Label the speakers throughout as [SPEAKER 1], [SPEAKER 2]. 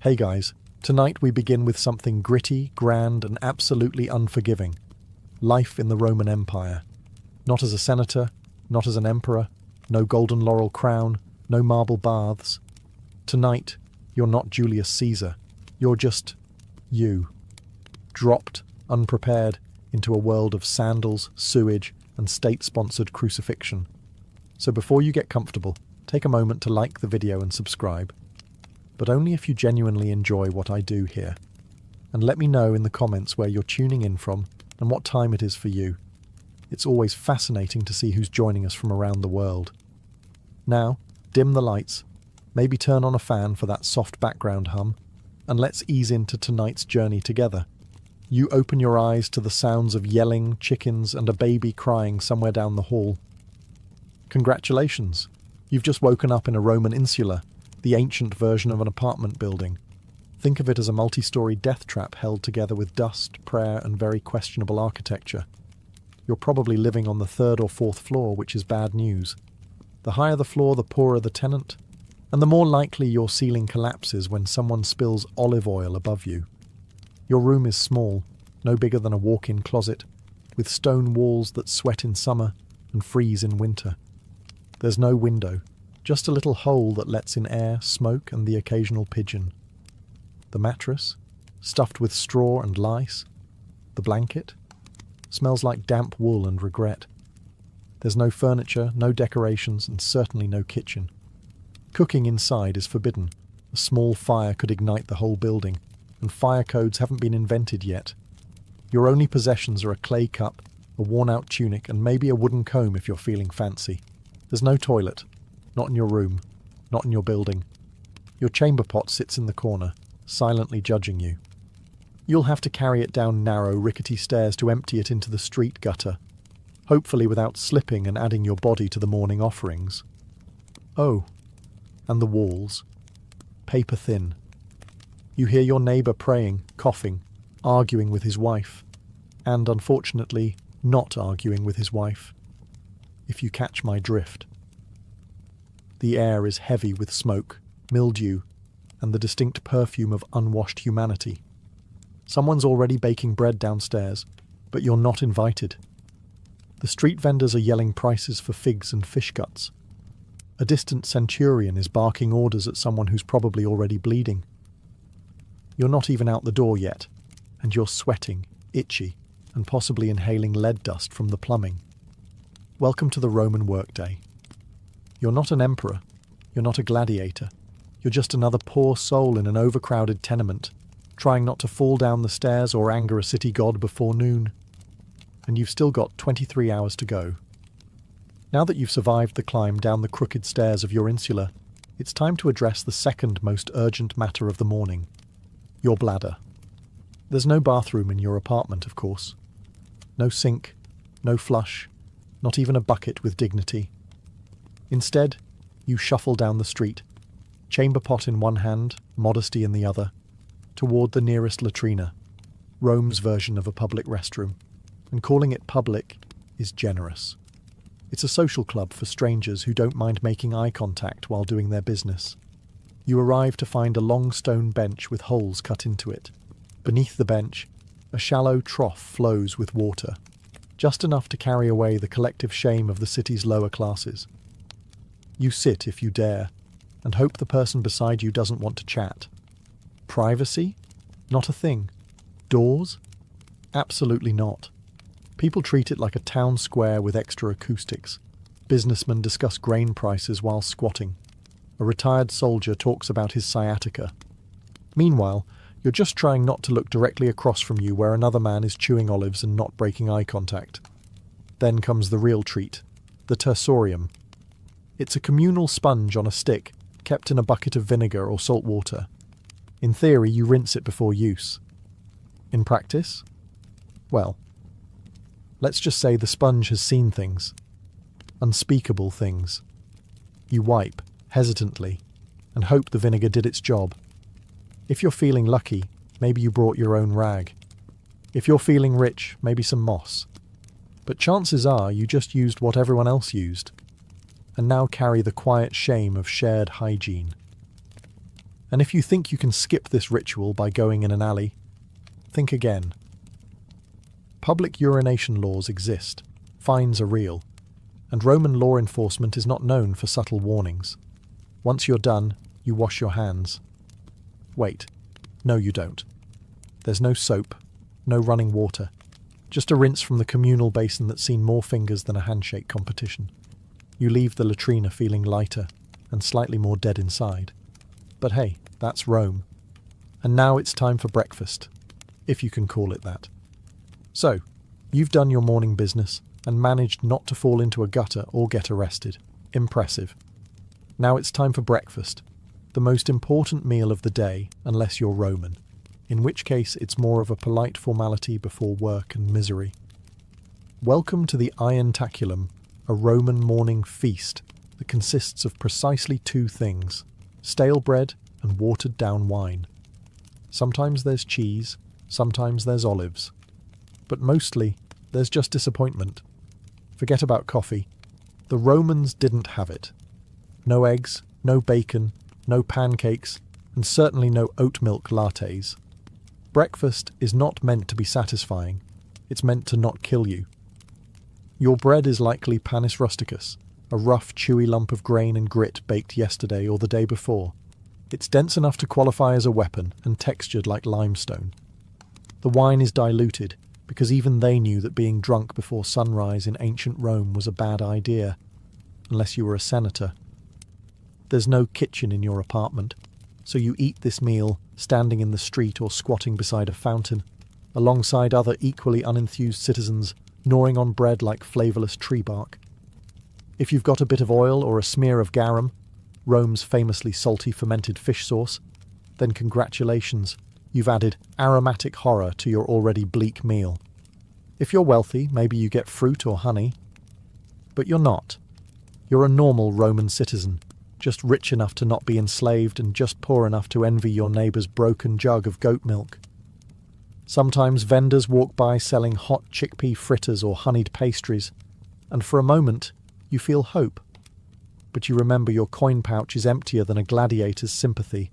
[SPEAKER 1] Hey guys, tonight we begin with something gritty, grand, and absolutely unforgiving. Life in the Roman Empire. Not as a senator, not as an emperor, no golden laurel crown, no marble baths. Tonight, you're not Julius Caesar. You're just you. Dropped, unprepared, into a world of sandals, sewage, and state-sponsored crucifixion. So before you get comfortable, take a moment to like the video and subscribe. But only if you genuinely enjoy what I do here. And let me know in the comments where you're tuning in from and what time it is for you. It's always fascinating to see who's joining us from around the world. Now, dim the lights, maybe turn on a fan for that soft background hum, and let's ease into tonight's journey together. You open your eyes to the sounds of yelling, chickens, and a baby crying somewhere down the hall. Congratulations! You've just woken up in a Roman insula, the ancient version of an apartment building. Think of it as a multi-story death trap held together with dust, prayer, and very questionable architecture. You're probably living on the third or fourth floor, which is bad news. The higher the floor, the poorer the tenant, and the more likely your ceiling collapses when someone spills olive oil above you. Your room is small, no bigger than a walk-in closet, with stone walls that sweat in summer and freeze in winter. There's no window, just a little hole that lets in air, smoke, and the occasional pigeon. The mattress, stuffed with straw and lice. The blanket smells like damp wool and regret. There's no furniture, no decorations, and certainly no kitchen. Cooking inside is forbidden. A small fire could ignite the whole building, and fire codes haven't been invented yet. Your only possessions are a clay cup, a worn-out tunic, and maybe a wooden comb if you're feeling fancy. There's no toilet. Not in your room, not in your building. Your chamber pot sits in the corner, silently judging you. You'll have to carry it down narrow, rickety stairs to empty it into the street gutter, hopefully without slipping and adding your body to the morning offerings. Oh, and the walls. Paper thin. You hear your neighbour praying, coughing, arguing with his wife, and, unfortunately, not arguing with his wife, if you catch my drift. The air is heavy with smoke, mildew, and the distinct perfume of unwashed humanity. Someone's already baking bread downstairs, but you're not invited. The street vendors are yelling prices for figs and fish guts. A distant centurion is barking orders at someone who's probably already bleeding. You're not even out the door yet, and you're sweating, itchy, and possibly inhaling lead dust from the plumbing. Welcome to the Roman workday. You're not an emperor, you're not a gladiator, you're just another poor soul in an overcrowded tenement, trying not to fall down the stairs or anger a city god before noon. And you've still got 23 hours to go. Now that you've survived the climb down the crooked stairs of your insula, it's time to address the second most urgent matter of the morning, your bladder. There's no bathroom in your apartment, of course. No sink, no flush, not even a bucket with dignity. Instead, you shuffle down the street, chamber pot in one hand, modesty in the other, toward the nearest latrina, Rome's version of a public restroom, and calling it public is generous. It's a social club for strangers who don't mind making eye contact while doing their business. You arrive to find a long stone bench with holes cut into it. Beneath the bench, a shallow trough flows with water, just enough to carry away the collective shame of the city's lower classes. You sit if you dare, and hope the person beside you doesn't want to chat. Privacy? Not a thing. Doors? Absolutely not. People treat it like a town square with extra acoustics. Businessmen discuss grain prices while squatting. A retired soldier talks about his sciatica. Meanwhile, you're just trying not to look directly across from you where another man is chewing olives and not breaking eye contact. Then comes the real treat, the tersorium. It's a communal sponge on a stick, kept in a bucket of vinegar or salt water. In theory, you rinse it before use. In practice? Well, let's just say the sponge has seen things. Unspeakable things. You wipe, hesitantly, and hope the vinegar did its job. If you're feeling lucky, maybe you brought your own rag. If you're feeling rich, maybe some moss. But chances are you just used what everyone else used, and now carry the quiet shame of shared hygiene. And if you think you can skip this ritual by going in an alley, think again. Public urination laws exist, fines are real, and Roman law enforcement is not known for subtle warnings. Once you're done, you wash your hands. Wait, no you don't. There's no soap, no running water, just a rinse from the communal basin that's seen more fingers than a handshake competition. You leave the latrina feeling lighter and slightly more dead inside. But hey, that's Rome. And now it's time for breakfast, if you can call it that. So, you've done your morning business and managed not to fall into a gutter or get arrested. Impressive. Now it's time for breakfast, the most important meal of the day unless you're Roman, in which case it's more of a polite formality before work and misery. Welcome to the Irontaculum, a Roman morning feast that consists of precisely two things: stale bread and watered down wine. Sometimes there's cheese, sometimes there's olives, but mostly there's just disappointment. Forget about coffee. The Romans didn't have it. No eggs, no bacon, no pancakes, and certainly no oat milk lattes. Breakfast is not meant to be satisfying. It's meant to not kill you. Your bread is likely panis rusticus, a rough, chewy lump of grain and grit baked yesterday or the day before. It's dense enough to qualify as a weapon and textured like limestone. The wine is diluted, because even they knew that being drunk before sunrise in ancient Rome was a bad idea, unless you were a senator. There's no kitchen in your apartment, so you eat this meal standing in the street or squatting beside a fountain, alongside other equally unenthused citizens gnawing on bread like flavourless tree bark. If you've got a bit of oil or a smear of garum, Rome's famously salty fermented fish sauce, then congratulations, you've added aromatic horror to your already bleak meal. If you're wealthy, maybe you get fruit or honey. But you're not. You're a normal Roman citizen, just rich enough to not be enslaved and just poor enough to envy your neighbour's broken jug of goat milk. Sometimes vendors walk by selling hot chickpea fritters or honeyed pastries, and for a moment you feel hope. But you remember your coin pouch is emptier than a gladiator's sympathy,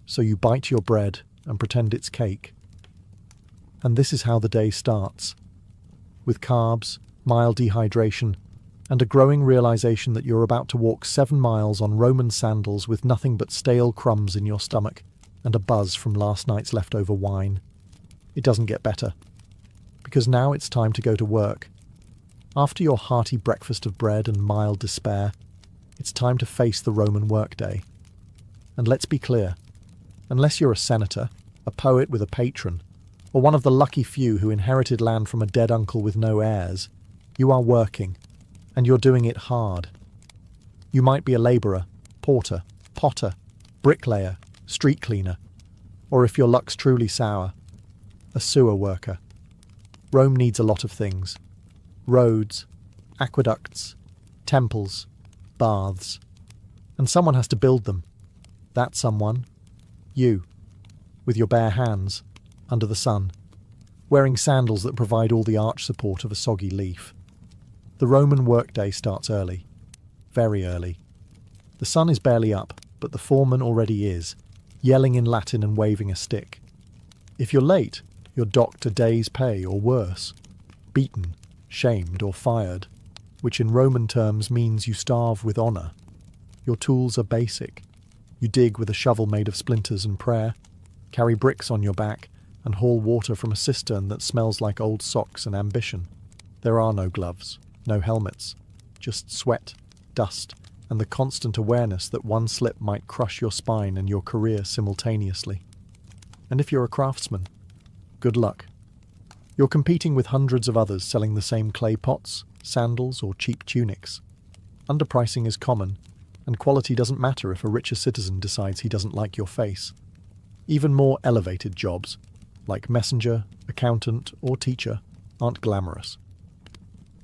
[SPEAKER 1] so you bite your bread and pretend it's cake. And this is how the day starts, with carbs, mild dehydration, and a growing realization that you're about to walk 7 miles on Roman sandals with nothing but stale crumbs in your stomach and a buzz from last night's leftover wine. It doesn't get better, because now it's time to go to work. After your hearty breakfast of bread and mild despair, it's time to face the Roman workday. And let's be clear, unless you're a senator, a poet with a patron, or one of the lucky few who inherited land from a dead uncle with no heirs, you are working, and you're doing it hard. You might be a labourer, porter, potter, bricklayer, street cleaner, or if your luck's truly sour, a sewer worker. Rome needs a lot of things: roads, aqueducts, temples, baths, and someone has to build them. That someone, you, with your bare hands, under the sun, wearing sandals that provide all the arch support of a soggy leaf. The Roman workday starts early, very early. The sun is barely up, but the foreman already is, yelling in Latin and waving a stick. If you're late, you're docked a day's pay or worse, beaten, shamed or fired, which in Roman terms means you starve with honour. Your tools are basic. You dig with a shovel made of splinters and prayer, carry bricks on your back, and haul water from a cistern that smells like old socks and ambition. There are no gloves. No helmets, just sweat, dust, and the constant awareness that one slip might crush your spine and your career simultaneously. And if you're a craftsman, good luck. You're competing with hundreds of others selling the same clay pots, sandals, or cheap tunics. Underpricing is common, and quality doesn't matter if a richer citizen decides he doesn't like your face. Even more elevated jobs, like messenger, accountant, or teacher, aren't glamorous.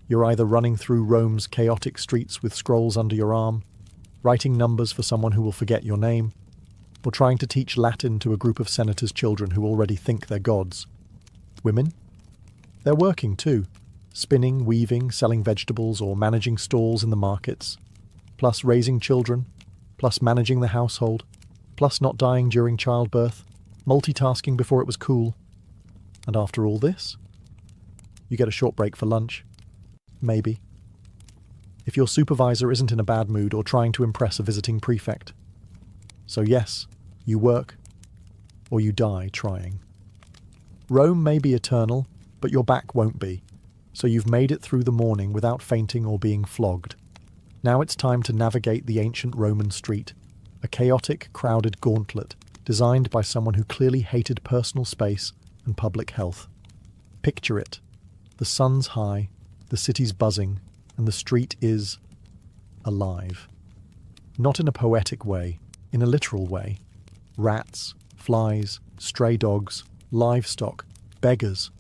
[SPEAKER 1] You're either running through Rome's chaotic streets with scrolls under your arm, writing numbers for someone who will forget your name, or trying to teach Latin to a group of senators' children who already think they're gods. Women? They're working too, spinning, weaving, selling vegetables, or managing stalls in the markets, plus raising children, plus managing the household. plus not dying during childbirth, multitasking before it was cool. And after all this, you get a short break for lunch. Maybe. If your supervisor isn't in a bad mood or trying to impress a visiting prefect. So yes, you work, or you die trying. Rome may be eternal, but your back won't be, so you've made it through the morning without fainting or being flogged. Now it's time to navigate the ancient Roman street, a chaotic, crowded gauntlet designed by someone who clearly hated personal space and public health. Picture it. The sun's high, the city's buzzing, and the street is alive. Not in a poetic way, in a literal way. Rats, flies, stray dogs, livestock, beggars,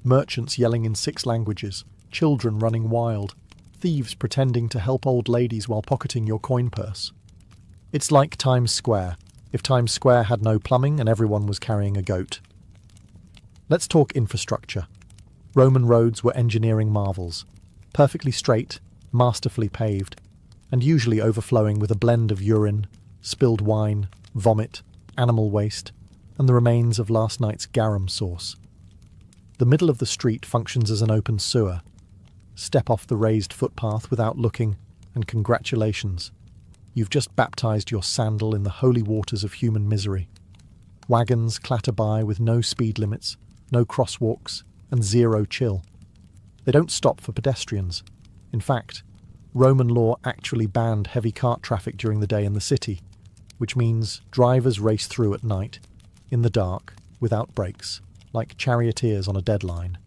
[SPEAKER 1] merchants yelling in 6 languages, children running wild, thieves pretending to help old ladies while pocketing your coin purse. It's like Times Square, if Times Square had no plumbing and everyone was carrying a goat. Let's talk infrastructure. Roman roads were engineering marvels, perfectly straight, masterfully paved, and usually overflowing with a blend of urine, spilled wine, vomit, animal waste, and the remains of last night's garum sauce. The middle of the street functions as an open sewer. Step off the raised footpath without looking, and congratulations. You've just baptized your sandal in the holy waters of human misery. Wagons clatter by with no speed limits, no crosswalks, and zero chill. They don't stop for pedestrians. In fact, Roman law actually banned heavy cart traffic during the day in the city, which means drivers race through at night, in the dark, without brakes, like charioteers on a deadline.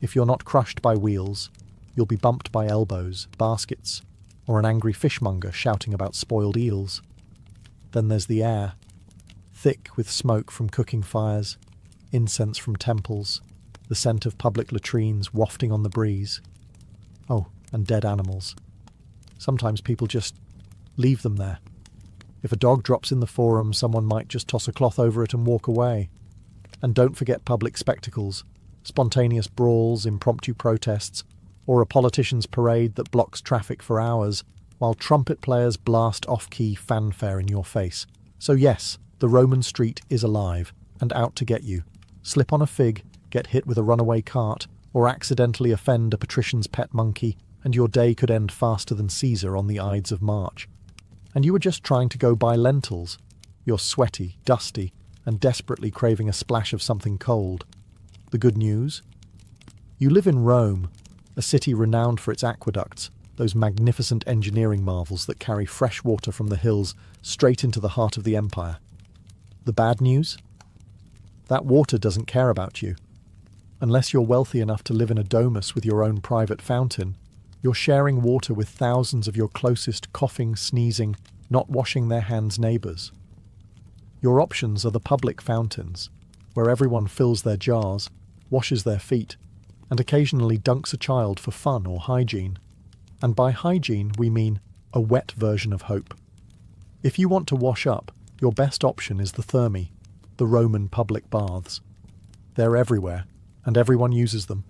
[SPEAKER 1] If you're not crushed by wheels, you'll be bumped by elbows, baskets, or an angry fishmonger shouting about spoiled eels. Then there's the air, thick with smoke from cooking fires, incense from temples, the scent of public latrines wafting on the breeze. Oh, and dead animals. Sometimes people just leave them there. If a dog drops in the forum, someone might just toss a cloth over it and walk away. And don't forget public spectacles, spontaneous brawls, impromptu protests, or a politician's parade that blocks traffic for hours while trumpet players blast off-key fanfare in your face. So yes, the Roman street is alive and out to get you. Slip on a fig, get hit with a runaway cart, or accidentally offend a patrician's pet monkey, and your day could end faster than Caesar on the Ides of March. And you were just trying to go buy lentils. You're sweaty, dusty, and desperately craving a splash of something cold. The good news? You live in Rome, a city renowned for its aqueducts, those magnificent engineering marvels that carry fresh water from the hills straight into the heart of the empire. The bad news? That water doesn't care about you. Unless you're wealthy enough to live in a domus with your own private fountain, you're sharing water with thousands of your closest coughing, sneezing, not washing their hands neighbours. Your options are the public fountains, where everyone fills their jars, washes their feet, and occasionally dunks a child for fun or hygiene. And by hygiene we mean a wet version of hope. If you want to wash up, your best option is the thermae, the Roman public baths. They're everywhere, and everyone uses them.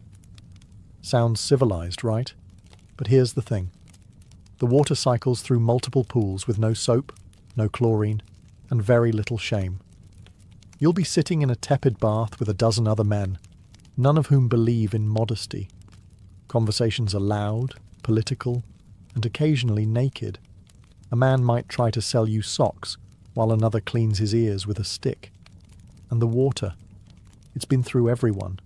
[SPEAKER 1] Sounds civilized, right? But here's the thing. The water cycles through multiple pools with no soap, no chlorine, and very little shame. You'll be sitting in a tepid bath with a dozen other men, none of whom believe in modesty. Conversations are loud, political, and occasionally naked. A man might try to sell you socks, while another cleans his ears with a stick. And the water, it's been through everyone.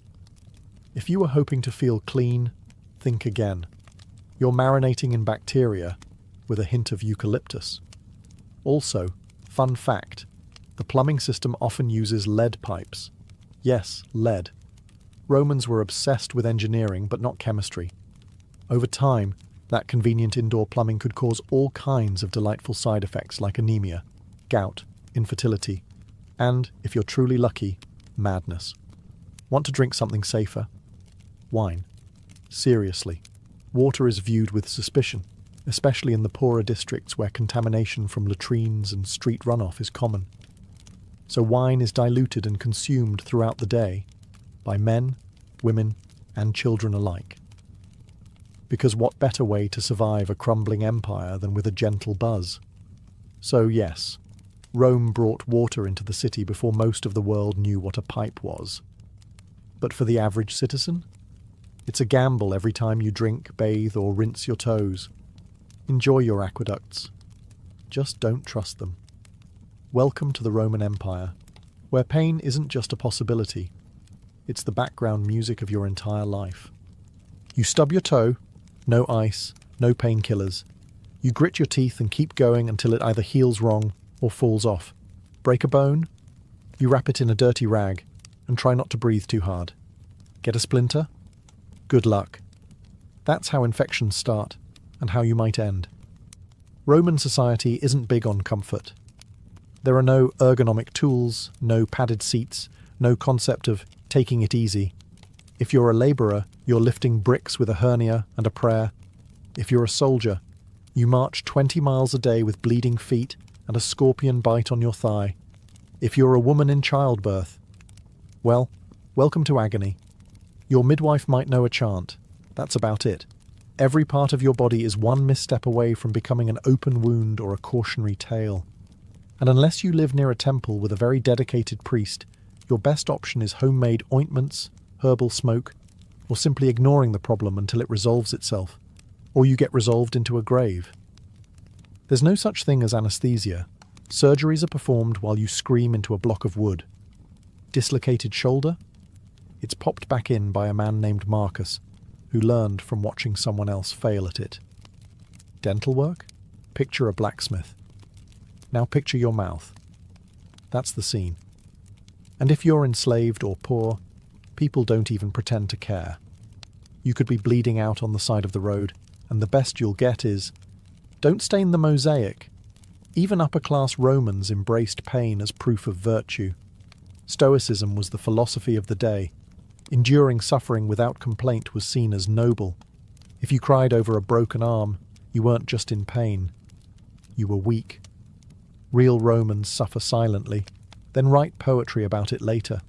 [SPEAKER 1] If you were hoping to feel clean, think again. You're marinating in bacteria with a hint of eucalyptus. Also, fun fact, the plumbing system often uses lead pipes. Yes, lead. Romans were obsessed with engineering, but not chemistry. Over time, that convenient indoor plumbing could cause all kinds of delightful side effects like anemia, gout, infertility, and, if you're truly lucky, madness. Want to drink something safer? Wine. Seriously. Water is viewed with suspicion, especially in the poorer districts where contamination from latrines and street runoff is common. So wine is diluted and consumed throughout the day by men, women, and children alike. Because what better way to survive a crumbling empire than with a gentle buzz? So yes, Rome brought water into the city before most of the world knew what a pipe was. But for the average citizen, it's a gamble every time you drink, bathe, or rinse your toes. Enjoy your aqueducts. Just don't trust them. Welcome to the Roman Empire, where pain isn't just a possibility, it's the background music of your entire life. You stub your toe, no ice, no painkillers. You grit your teeth and keep going until it either heals wrong or falls off. Break a bone? You wrap it in a dirty rag and try not to breathe too hard. Get a splinter? Good luck. That's how infections start and how you might end. Roman society isn't big on comfort. There are no ergonomic tools, no padded seats, no concept of taking it easy. If you're a labourer, you're lifting bricks with a hernia and a prayer. If you're a soldier, you march 20 miles a day with bleeding feet and a scorpion bite on your thigh. If you're a woman in childbirth, well, welcome to agony. Your midwife might know a chant. That's about it. Every part of your body is one misstep away from becoming an open wound or a cautionary tale. And unless you live near a temple with a very dedicated priest, your best option is homemade ointments, herbal smoke, or simply ignoring the problem until it resolves itself, or you get resolved into a grave. There's no such thing as anesthesia. Surgeries are performed while you scream into a block of wood. Dislocated shoulder? It's popped back in by a man named Marcus, who learned from watching someone else fail at it. Dental work? Picture a blacksmith. Now picture your mouth. That's the scene. And if you're enslaved or poor, people don't even pretend to care. You could be bleeding out on the side of the road, and the best you'll get is, "Don't stain the mosaic." Even upper-class Romans embraced pain as proof of virtue. Stoicism was the philosophy of the day. Enduring suffering without complaint was seen as noble. If you cried over a broken arm, you weren't just in pain. You were weak. Real Romans suffer silently, then write poetry about it later.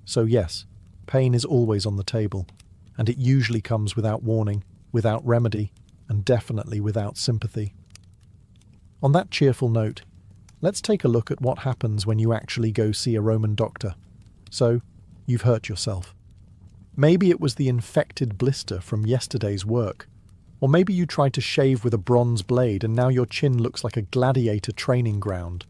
[SPEAKER 1] So yes, pain is always on the table, and it usually comes without warning, without remedy, and definitely without sympathy. On that cheerful note, let's take a look at what happens when you actually go see a Roman doctor. So, you've hurt yourself. Maybe it was the infected blister from yesterday's work, or maybe you tried to shave with a bronze blade and now your chin looks like a gladiator training ground.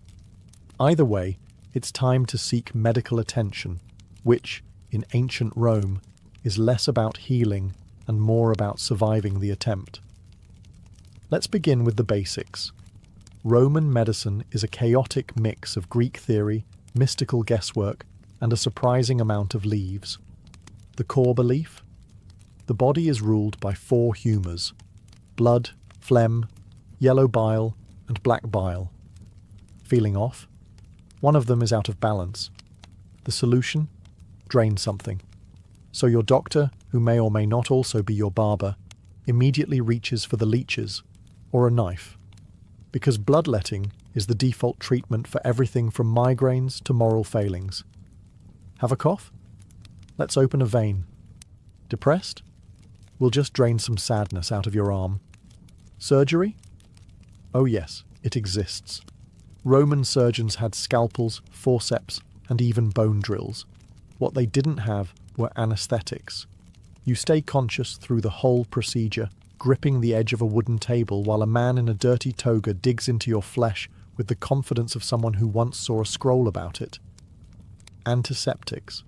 [SPEAKER 1] Either way, it's time to seek medical attention, which, in ancient Rome, is less about healing and more about surviving the attempt. Let's begin with the basics. Roman medicine is a chaotic mix of Greek theory, mystical guesswork, and a surprising amount of leaves. The core belief? The body is ruled by 4 humours: blood, phlegm, yellow bile, and black bile. Feeling off? One of them is out of balance. The solution? Drain something. So your doctor, who may or may not also be your barber, immediately reaches for the leeches, or a knife. Because bloodletting is the default treatment for everything from migraines to moral failings. Have a cough? Let's open a vein. Depressed? We'll just drain some sadness out of your arm. Surgery? Oh yes, it exists. Roman surgeons had scalpels, forceps, and even bone drills. What they didn't have were anesthetics. You stay conscious through the whole procedure, gripping the edge of a wooden table while a man in a dirty toga digs into your flesh with the confidence of someone who once saw a scroll about it. Antiseptics.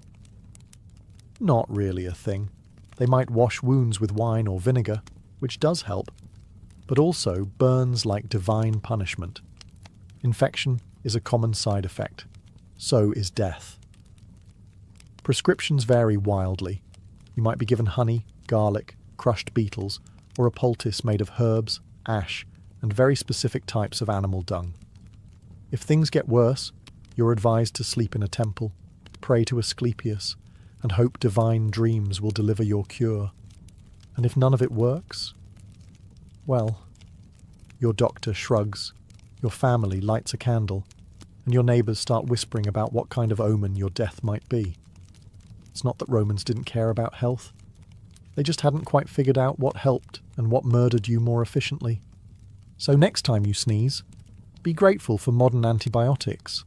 [SPEAKER 1] Not really a thing. They might wash wounds with wine or vinegar, which does help, but also burns like divine punishment. Infection is a common side effect. So is death. Prescriptions vary wildly. You might be given honey, garlic, crushed beetles, or a poultice made of herbs, ash, and very specific types of animal dung. If things get worse, you're advised to sleep in a temple, pray to Asclepius, and hope divine dreams will deliver your cure. And if none of it works, well, your doctor shrugs, your family lights a candle, and your neighbours start whispering about what kind of omen your death might be. It's not that Romans didn't care about health. They just hadn't quite figured out what helped and what murdered you more efficiently. So next time you sneeze, Be grateful for modern antibiotics,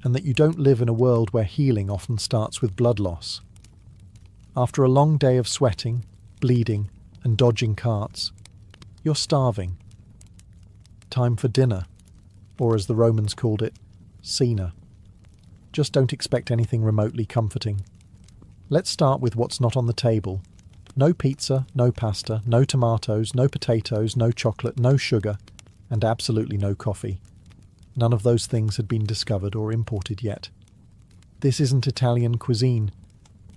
[SPEAKER 1] and that you don't live in a world where healing often starts with blood loss. After a long day of sweating, bleeding, and dodging carts, you're starving. Time for dinner, or as the Romans called it, cena. Just don't expect anything remotely comforting. Let's start with what's not on the table. No pizza, no pasta, no tomatoes, no potatoes, no chocolate, no sugar, and absolutely no coffee. None of those things had been discovered or imported yet. This isn't Italian cuisine.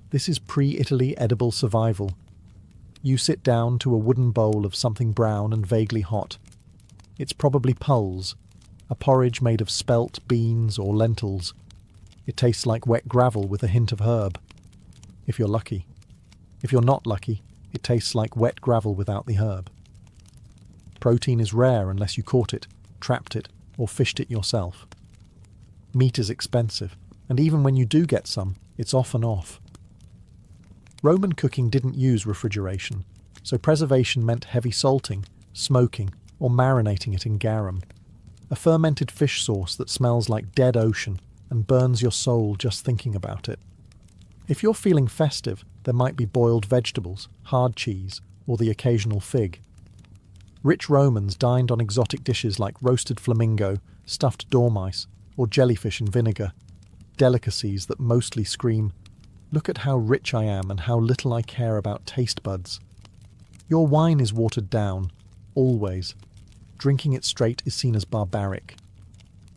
[SPEAKER 1] This is pre-Italy edible survival. You sit down to a wooden bowl of something brown and vaguely hot. It's probably pulse, a porridge made of spelt, beans, or lentils. It tastes like wet gravel with a hint of herb, if you're lucky. If you're not lucky, it tastes like wet gravel without the herb. Protein is rare unless you caught it, trapped it, or fished it yourself. Meat is expensive, and even when you do get some, it's often off. Roman cooking didn't use refrigeration, so preservation meant heavy salting, smoking, or marinating it in garum, a fermented fish sauce that smells like dead ocean and burns your soul just thinking about it. If you're feeling festive, there might be boiled vegetables, hard cheese, or the occasional fig. Rich Romans dined on exotic dishes like roasted flamingo, stuffed dormice, or jellyfish in vinegar, delicacies that mostly scream, "Look at how rich I am and how little I care about taste buds." Your wine is watered down, always. Drinking it straight is seen as barbaric.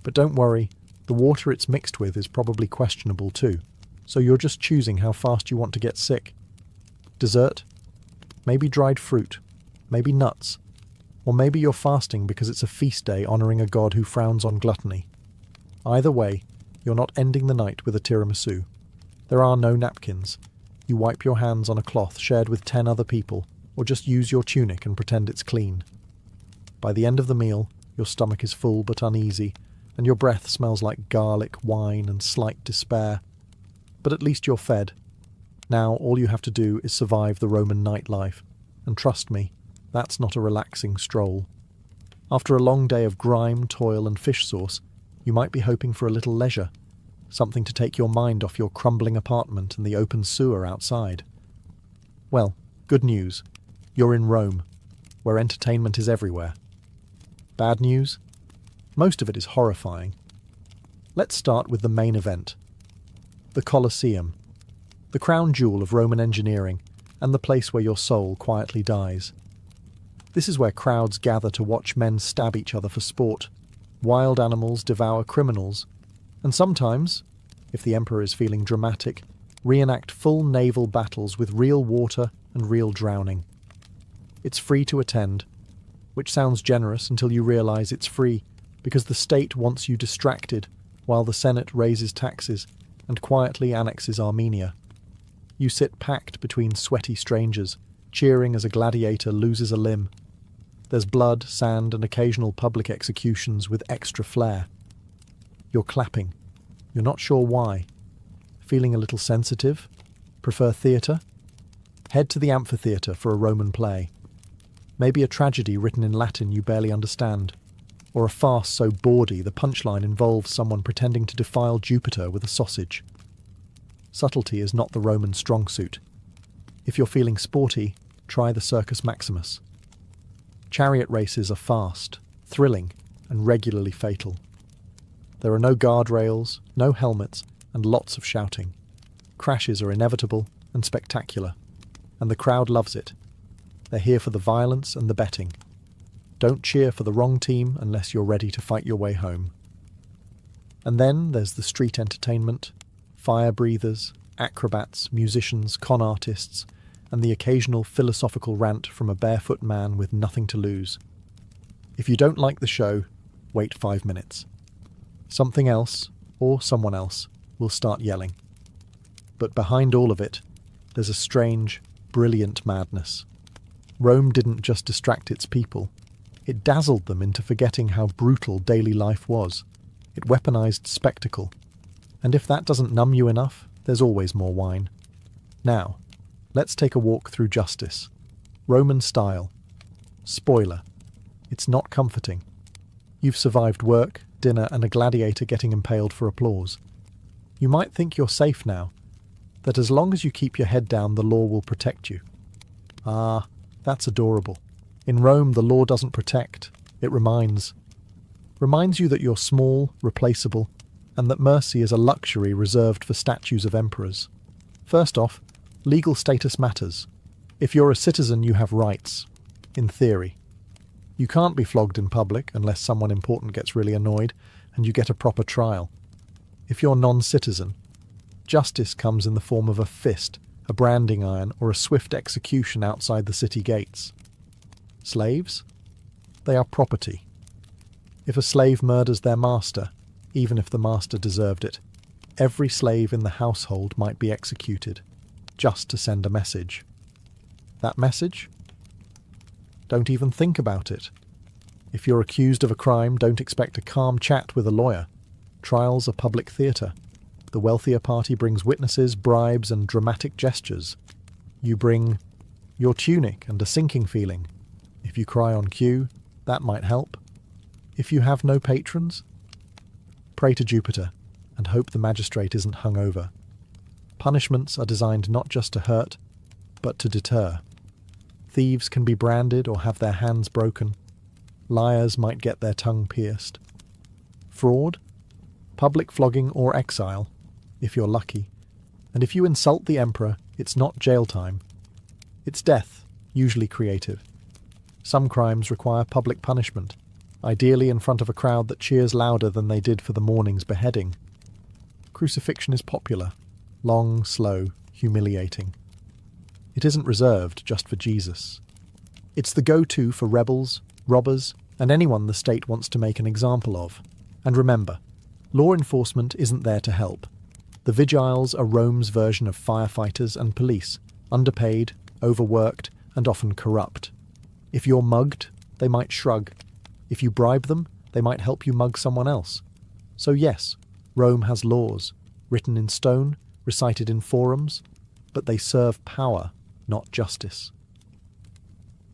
[SPEAKER 1] But don't worry, the water it's mixed with is probably questionable too, so you're just choosing how fast you want to get sick. Dessert? Maybe dried fruit, maybe nuts, or maybe you're fasting because it's a feast day honouring a god who frowns on gluttony. Either way, you're not ending the night with a tiramisu. There are no napkins. You wipe your hands on a cloth shared with 10 other people, or just use your tunic and pretend it's clean. By the end of the meal, your stomach is full but uneasy, and your breath smells like garlic, wine, and slight despair. But at least you're fed. Now all you have to do is survive the Roman nightlife, and trust me, that's not a relaxing stroll. After a long day of grime, toil, and fish sauce, you might be hoping for a little leisure, something to take your mind off your crumbling apartment and the open sewer outside. Well, good news. You're in Rome, where entertainment is everywhere. Bad news? Most of it is horrifying. Let's start with the main event. The Colosseum, the crown jewel of Roman engineering, and the place where your soul quietly dies. This is where crowds gather to watch men stab each other for sport, wild animals devour criminals, and sometimes, if the emperor is feeling dramatic, reenact full naval battles with real water and real drowning. It's free to attend, which sounds generous until you realise it's free because the state wants you distracted while the Senate raises taxes and quietly annexes Armenia. You sit packed between sweaty strangers, cheering as a gladiator loses a limb. There's blood, sand, and occasional public executions with extra flair. You're clapping. You're not sure why. Feeling a little sensitive? Prefer theatre? Head to the amphitheatre for a Roman play. Maybe a tragedy written in Latin you barely understand, or a farce so bawdy the punchline involves someone pretending to defile Jupiter with a sausage. Subtlety is not the Roman strong suit. If you're feeling sporty, try the Circus Maximus. Chariot races are fast, thrilling, and regularly fatal. There are no guardrails, no helmets, and lots of shouting. Crashes are inevitable and spectacular, and the crowd loves it. They're here for the violence and the betting. Don't cheer for the wrong team unless you're ready to fight your way home. And then there's the street entertainment, fire breathers, acrobats, musicians, con artists, and the occasional philosophical rant from a barefoot man with nothing to lose. If you don't like the show, wait 5 minutes. Something else, or someone else, will start yelling. But behind all of it, there's a strange, brilliant madness. Rome didn't just distract its people. It dazzled them into forgetting how brutal daily life was. It weaponized spectacle. And if that doesn't numb you enough, there's always more wine. Now, let's take a walk through justice. Roman style. Spoiler. It's not comforting. You've survived work, dinner, and a gladiator getting impaled for applause. You might think you're safe now, that as long as you keep your head down, the law will protect you. Ah, that's adorable. In Rome, the law doesn't protect, it reminds. Reminds you that you're small, replaceable, and that mercy is a luxury reserved for statues of emperors. First off, legal status matters. If you're a citizen, you have rights. In theory. You can't be flogged in public unless someone important gets really annoyed and you get a proper trial. If you're non-citizen, justice comes in the form of a fist, a branding iron, or a swift execution outside the city gates. Slaves? They are property. If a slave murders their master, even if the master deserved it, every slave in the household might be executed, just to send a message. That message? Don't even think about it. If you're accused of a crime, don't expect a calm chat with a lawyer. Trials are public theatre. The wealthier party brings witnesses, bribes, and dramatic gestures. You bring your tunic and a sinking feeling. If you cry on cue, that might help. If you have no patrons, pray to Jupiter and hope the magistrate isn't hungover. Punishments are designed not just to hurt, but to deter. Thieves can be branded or have their hands broken. Liars might get their tongue pierced. Fraud? Public flogging or exile, if you're lucky. And if you insult the emperor, it's not jail time. It's death, usually creative. Some crimes require public punishment, ideally in front of a crowd that cheers louder than they did for the morning's beheading. Crucifixion is popular, long, slow, humiliating. It isn't reserved just for Jesus. It's the go-to for rebels, robbers, and anyone the state wants to make an example of. And remember, law enforcement isn't there to help. The vigiles are Rome's version of firefighters and police, underpaid, overworked, and often corrupt. If you're mugged, they might shrug. If you bribe them, they might help you mug someone else. So yes, Rome has laws, written in stone, recited in forums, but they serve power, not justice.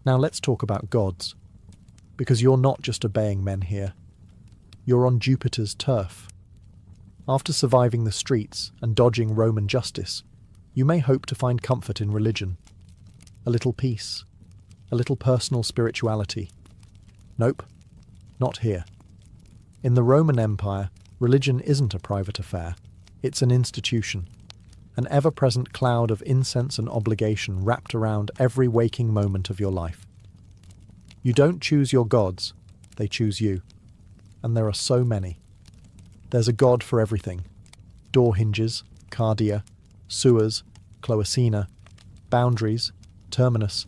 [SPEAKER 1] Now let's talk about gods, because you're not just obeying men here. You're on Jupiter's turf. After surviving the streets and dodging Roman justice, you may hope to find comfort in religion. A little peace, a little personal spirituality. Nope, not here. In the Roman Empire, religion isn't a private affair. It's an institution. An ever-present cloud of incense and obligation wrapped around every waking moment of your life. You don't choose your gods, they choose you. And there are so many. There's a god for everything. Door hinges, cardia, sewers, cloacina, boundaries, terminus,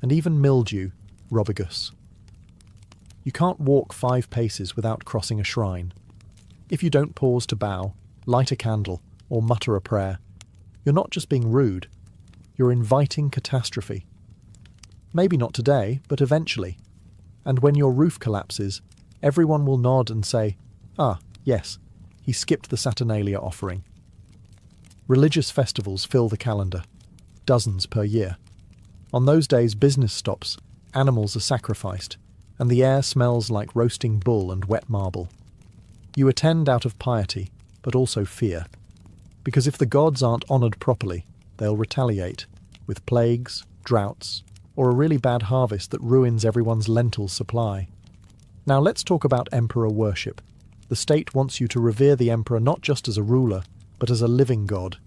[SPEAKER 1] and even mildew, robigus. You can't walk 5 paces without crossing a shrine. If you don't pause to bow, light a candle, or mutter a prayer, you're not just being rude, you're inviting catastrophe. Maybe not today, but eventually. And when your roof collapses, everyone will nod and say, "Ah, yes, he skipped the Saturnalia offering." Religious festivals fill the calendar, dozens per year. On those days, business stops, animals are sacrificed, and the air smells like roasting bull and wet marble. You attend out of piety, but also fear. Because if the gods aren't honoured properly, they'll retaliate, with plagues, droughts, or a really bad harvest that ruins everyone's lentil supply. Now let's talk about emperor worship. The state wants you to revere the emperor not just as a ruler, but as a living god.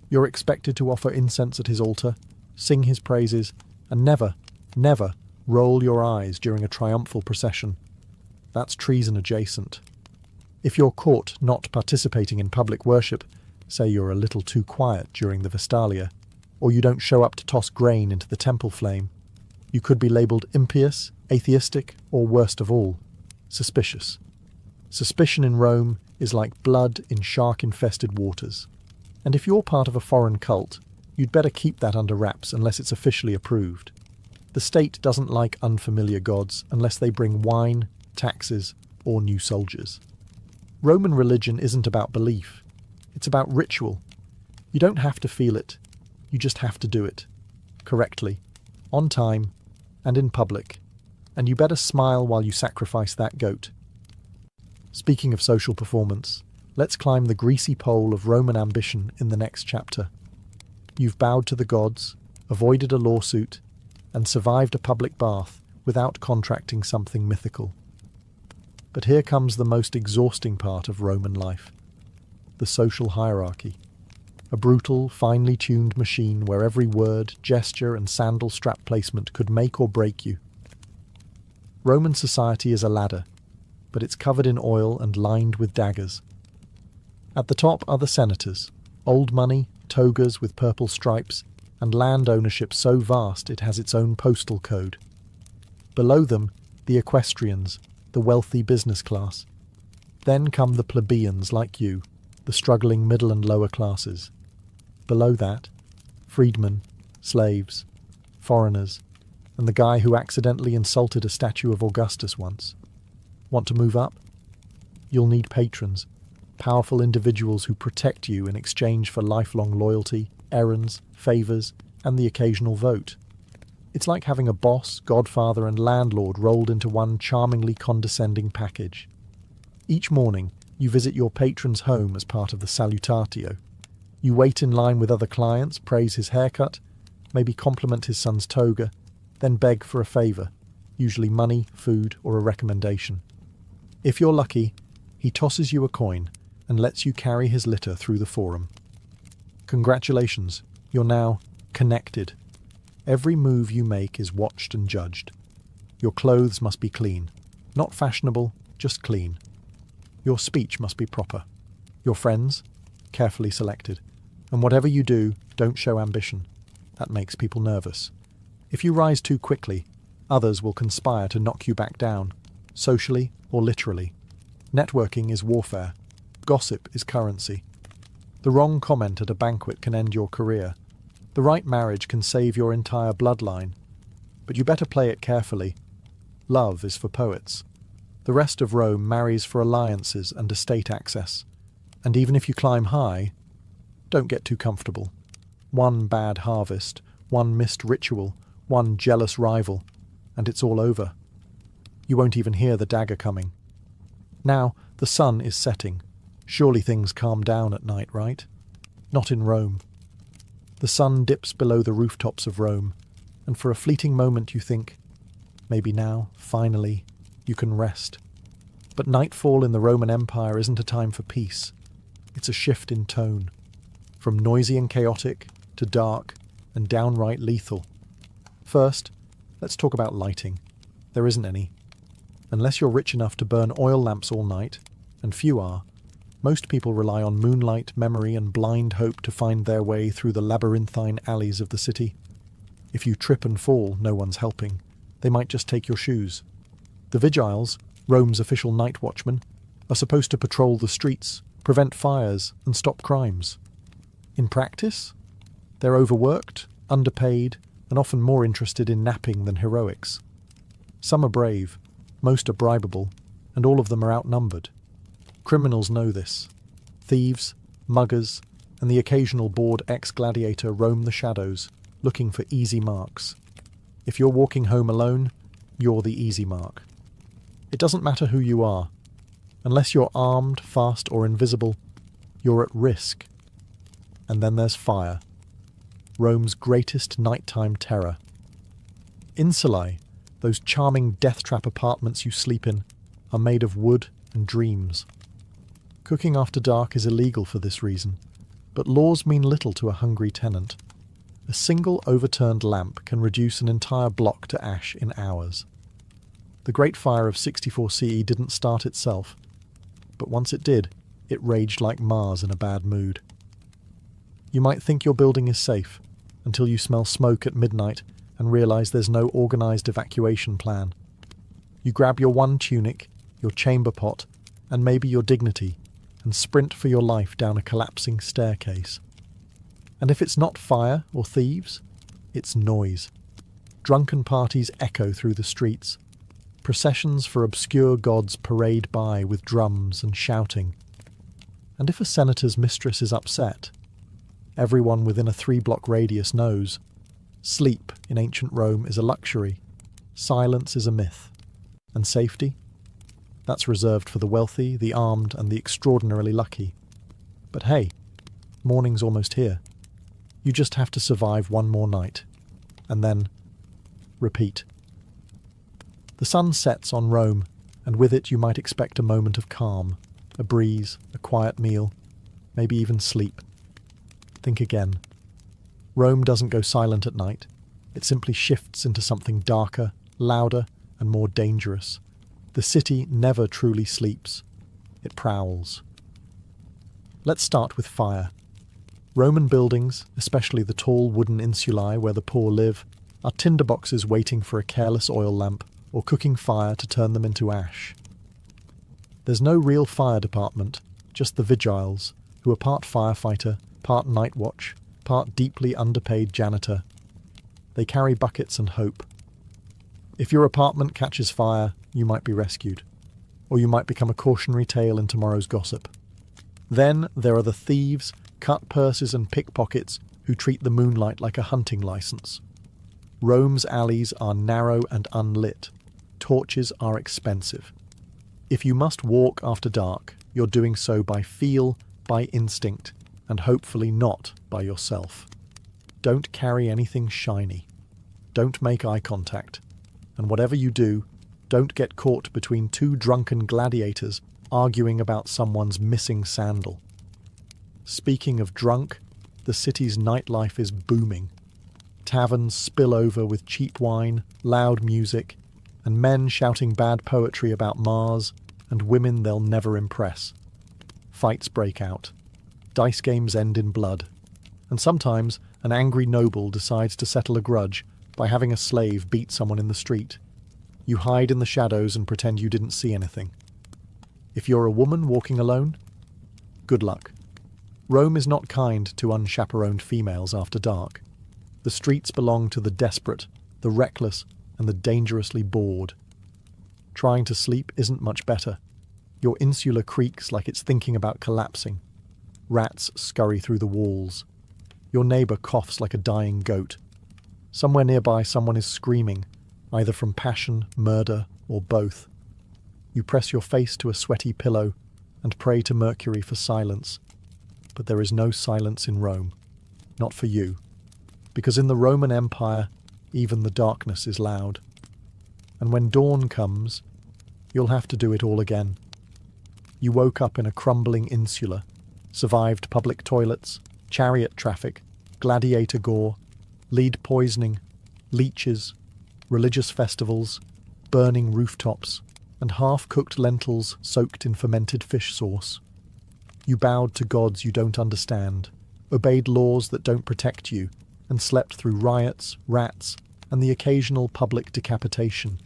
[SPEAKER 1] You're expected to offer incense at his altar, sing his praises, and never, never roll your eyes during a triumphal procession. That's treason adjacent. If you're caught not participating in public worship, say you're a little too quiet during the Vestalia, or you don't show up to toss grain into the temple flame, you could be labelled impious, atheistic, or worst of all, suspicious. Suspicion in Rome is like blood in shark-infested waters. And if you're part of a foreign cult, you'd better keep that under wraps unless it's officially approved. The state doesn't like unfamiliar gods unless they bring wine, taxes, or new soldiers. Roman religion isn't about belief. It's about ritual. You don't have to feel it. You just have to do it. Correctly. On time. And in public. And you better smile while you sacrifice that goat. Speaking of social performance, let's climb the greasy pole of Roman ambition in the next chapter. You've bowed to the gods, avoided a lawsuit, and survived a public bath without contracting something mythical. But here comes the most exhausting part of Roman life: the social hierarchy. A brutal, finely tuned machine where every word, gesture, and sandal strap placement could make or break you. Roman society is a ladder, but it's covered in oil and lined with daggers. At the top are the senators, old money, togas with purple stripes, and land ownership so vast it has its own postal code. Below them, the equestrians, the wealthy business class. Then come the plebeians like you, the struggling middle and lower classes. Below that, freedmen, slaves, foreigners, and the guy who accidentally insulted a statue of Augustus once. Want to move up? You'll need patrons, powerful individuals who protect you in exchange for lifelong loyalty, errands, favours, and the occasional vote. It's like having a boss, godfather, and landlord rolled into one charmingly condescending package. Each morning, you visit your patron's home as part of the salutatio. You wait in line with other clients, praise his haircut, maybe compliment his son's toga, then beg for a favour, usually money, food, or a recommendation. If you're lucky, he tosses you a coin and lets you carry his litter through the forum. Congratulations, you're now connected. Every move you make is watched and judged. Your clothes must be clean, not fashionable, just clean. Your speech must be proper. Your friends, carefully selected. And whatever you do, don't show ambition. That makes people nervous. If you rise too quickly, others will conspire to knock you back down, socially or literally. Networking is warfare. Gossip is currency. The wrong comment at a banquet can end your career. The right marriage can save your entire bloodline. But you better play it carefully. Love is for poets. The rest of Rome marries for alliances and estate access. And even if you climb high, don't get too comfortable. One bad harvest, one missed ritual, one jealous rival, and it's all over. You won't even hear the dagger coming. Now, the sun is setting. Surely things calm down at night, right? Not in Rome. The sun dips below the rooftops of Rome, and for a fleeting moment you think, maybe now, finally, you can rest. But nightfall in the Roman Empire isn't a time for peace. It's a shift in tone. From noisy and chaotic to dark and downright lethal. First, let's talk about lighting. There isn't any. Unless you're rich enough to burn oil lamps all night, and few are, most people rely on moonlight, memory, and blind hope to find their way through the labyrinthine alleys of the city. If you trip and fall, no one's helping. They might just take your shoes. The vigiles, Rome's official night watchmen, are supposed to patrol the streets, prevent fires, and stop crimes. In practice, they're overworked, underpaid, and often more interested in napping than heroics. Some are brave, most are bribable, and all of them are outnumbered. Criminals know this. Thieves, muggers, and the occasional bored ex-gladiator roam the shadows, looking for easy marks. If you're walking home alone, you're the easy mark. It doesn't matter who you are. Unless you're armed, fast, or invisible, you're at risk. And then there's fire. Rome's greatest nighttime terror. Insulae, those charming death trap apartments you sleep in, are made of wood and dreams. Cooking after dark is illegal for this reason, but laws mean little to a hungry tenant. A single overturned lamp can reduce an entire block to ash in hours. The Great Fire of 64 CE didn't start itself, but once it did, it raged like Mars in a bad mood. You might think your building is safe, until you smell smoke at midnight and realise there's no organised evacuation plan. You grab your one tunic, your chamber pot, and maybe your dignity, and sprint for your life down a collapsing staircase. And if it's not fire or thieves, it's noise. Drunken parties echo through the streets. Processions for obscure gods parade by with drums and shouting. And if a senator's mistress is upset, everyone within a 3-block radius knows. Sleep in ancient Rome is a luxury. Silence is a myth. And safety? That's reserved for the wealthy, the armed, and the extraordinarily lucky. But hey, morning's almost here. You just have to survive one more night. And then repeat. The sun sets on Rome, and with it you might expect a moment of calm, a breeze, a quiet meal, maybe even sleep. Think again. Rome doesn't go silent at night. It simply shifts into something darker, louder, and more dangerous. The city never truly sleeps. It prowls. Let's start with fire. Roman buildings, especially the tall wooden insulae where the poor live, are tinderboxes waiting for a careless oil lamp or cooking fire to turn them into ash. There's no real fire department, just the vigiles, who are part firefighter, part night watch, part deeply underpaid janitor. They carry buckets and hope. If your apartment catches fire, you might be rescued, or you might become a cautionary tale in tomorrow's gossip. Then there are the thieves, cut purses and pickpockets who treat the moonlight like a hunting license. Rome's alleys are narrow and unlit. Torches are expensive. If you must walk after dark, you're doing so by feel, by instinct, and hopefully not by yourself. Don't carry anything shiny. Don't make eye contact. And whatever you do, don't get caught between two drunken gladiators arguing about someone's missing sandal. Speaking of drunk, the city's nightlife is booming. Taverns spill over with cheap wine, loud music, and men shouting bad poetry about Mars and women they'll never impress. Fights break out. Dice games end in blood. And sometimes an angry noble decides to settle a grudge by having a slave beat someone in the street. You hide in the shadows and pretend you didn't see anything. If you're a woman walking alone, good luck. Rome is not kind to unchaperoned females after dark. The streets belong to the desperate, the reckless, and the dangerously bored. Trying to sleep isn't much better. Your insula creaks like it's thinking about collapsing. Rats scurry through the walls. Your neighbour coughs like a dying goat. Somewhere nearby someone is screaming, either from passion, murder, or both. You press your face to a sweaty pillow and pray to Mercury for silence. But there is no silence in Rome. Not for you. Because in the Roman Empire, even the darkness is loud. And when dawn comes, you'll have to do it all again. You woke up in a crumbling insula, survived public toilets, chariot traffic, gladiator gore, lead poisoning, leeches, religious festivals, burning rooftops, and half-cooked lentils soaked in fermented fish sauce. You bowed to gods you don't understand, obeyed laws that don't protect you, and slept through riots, rats, and the occasional public decapitation.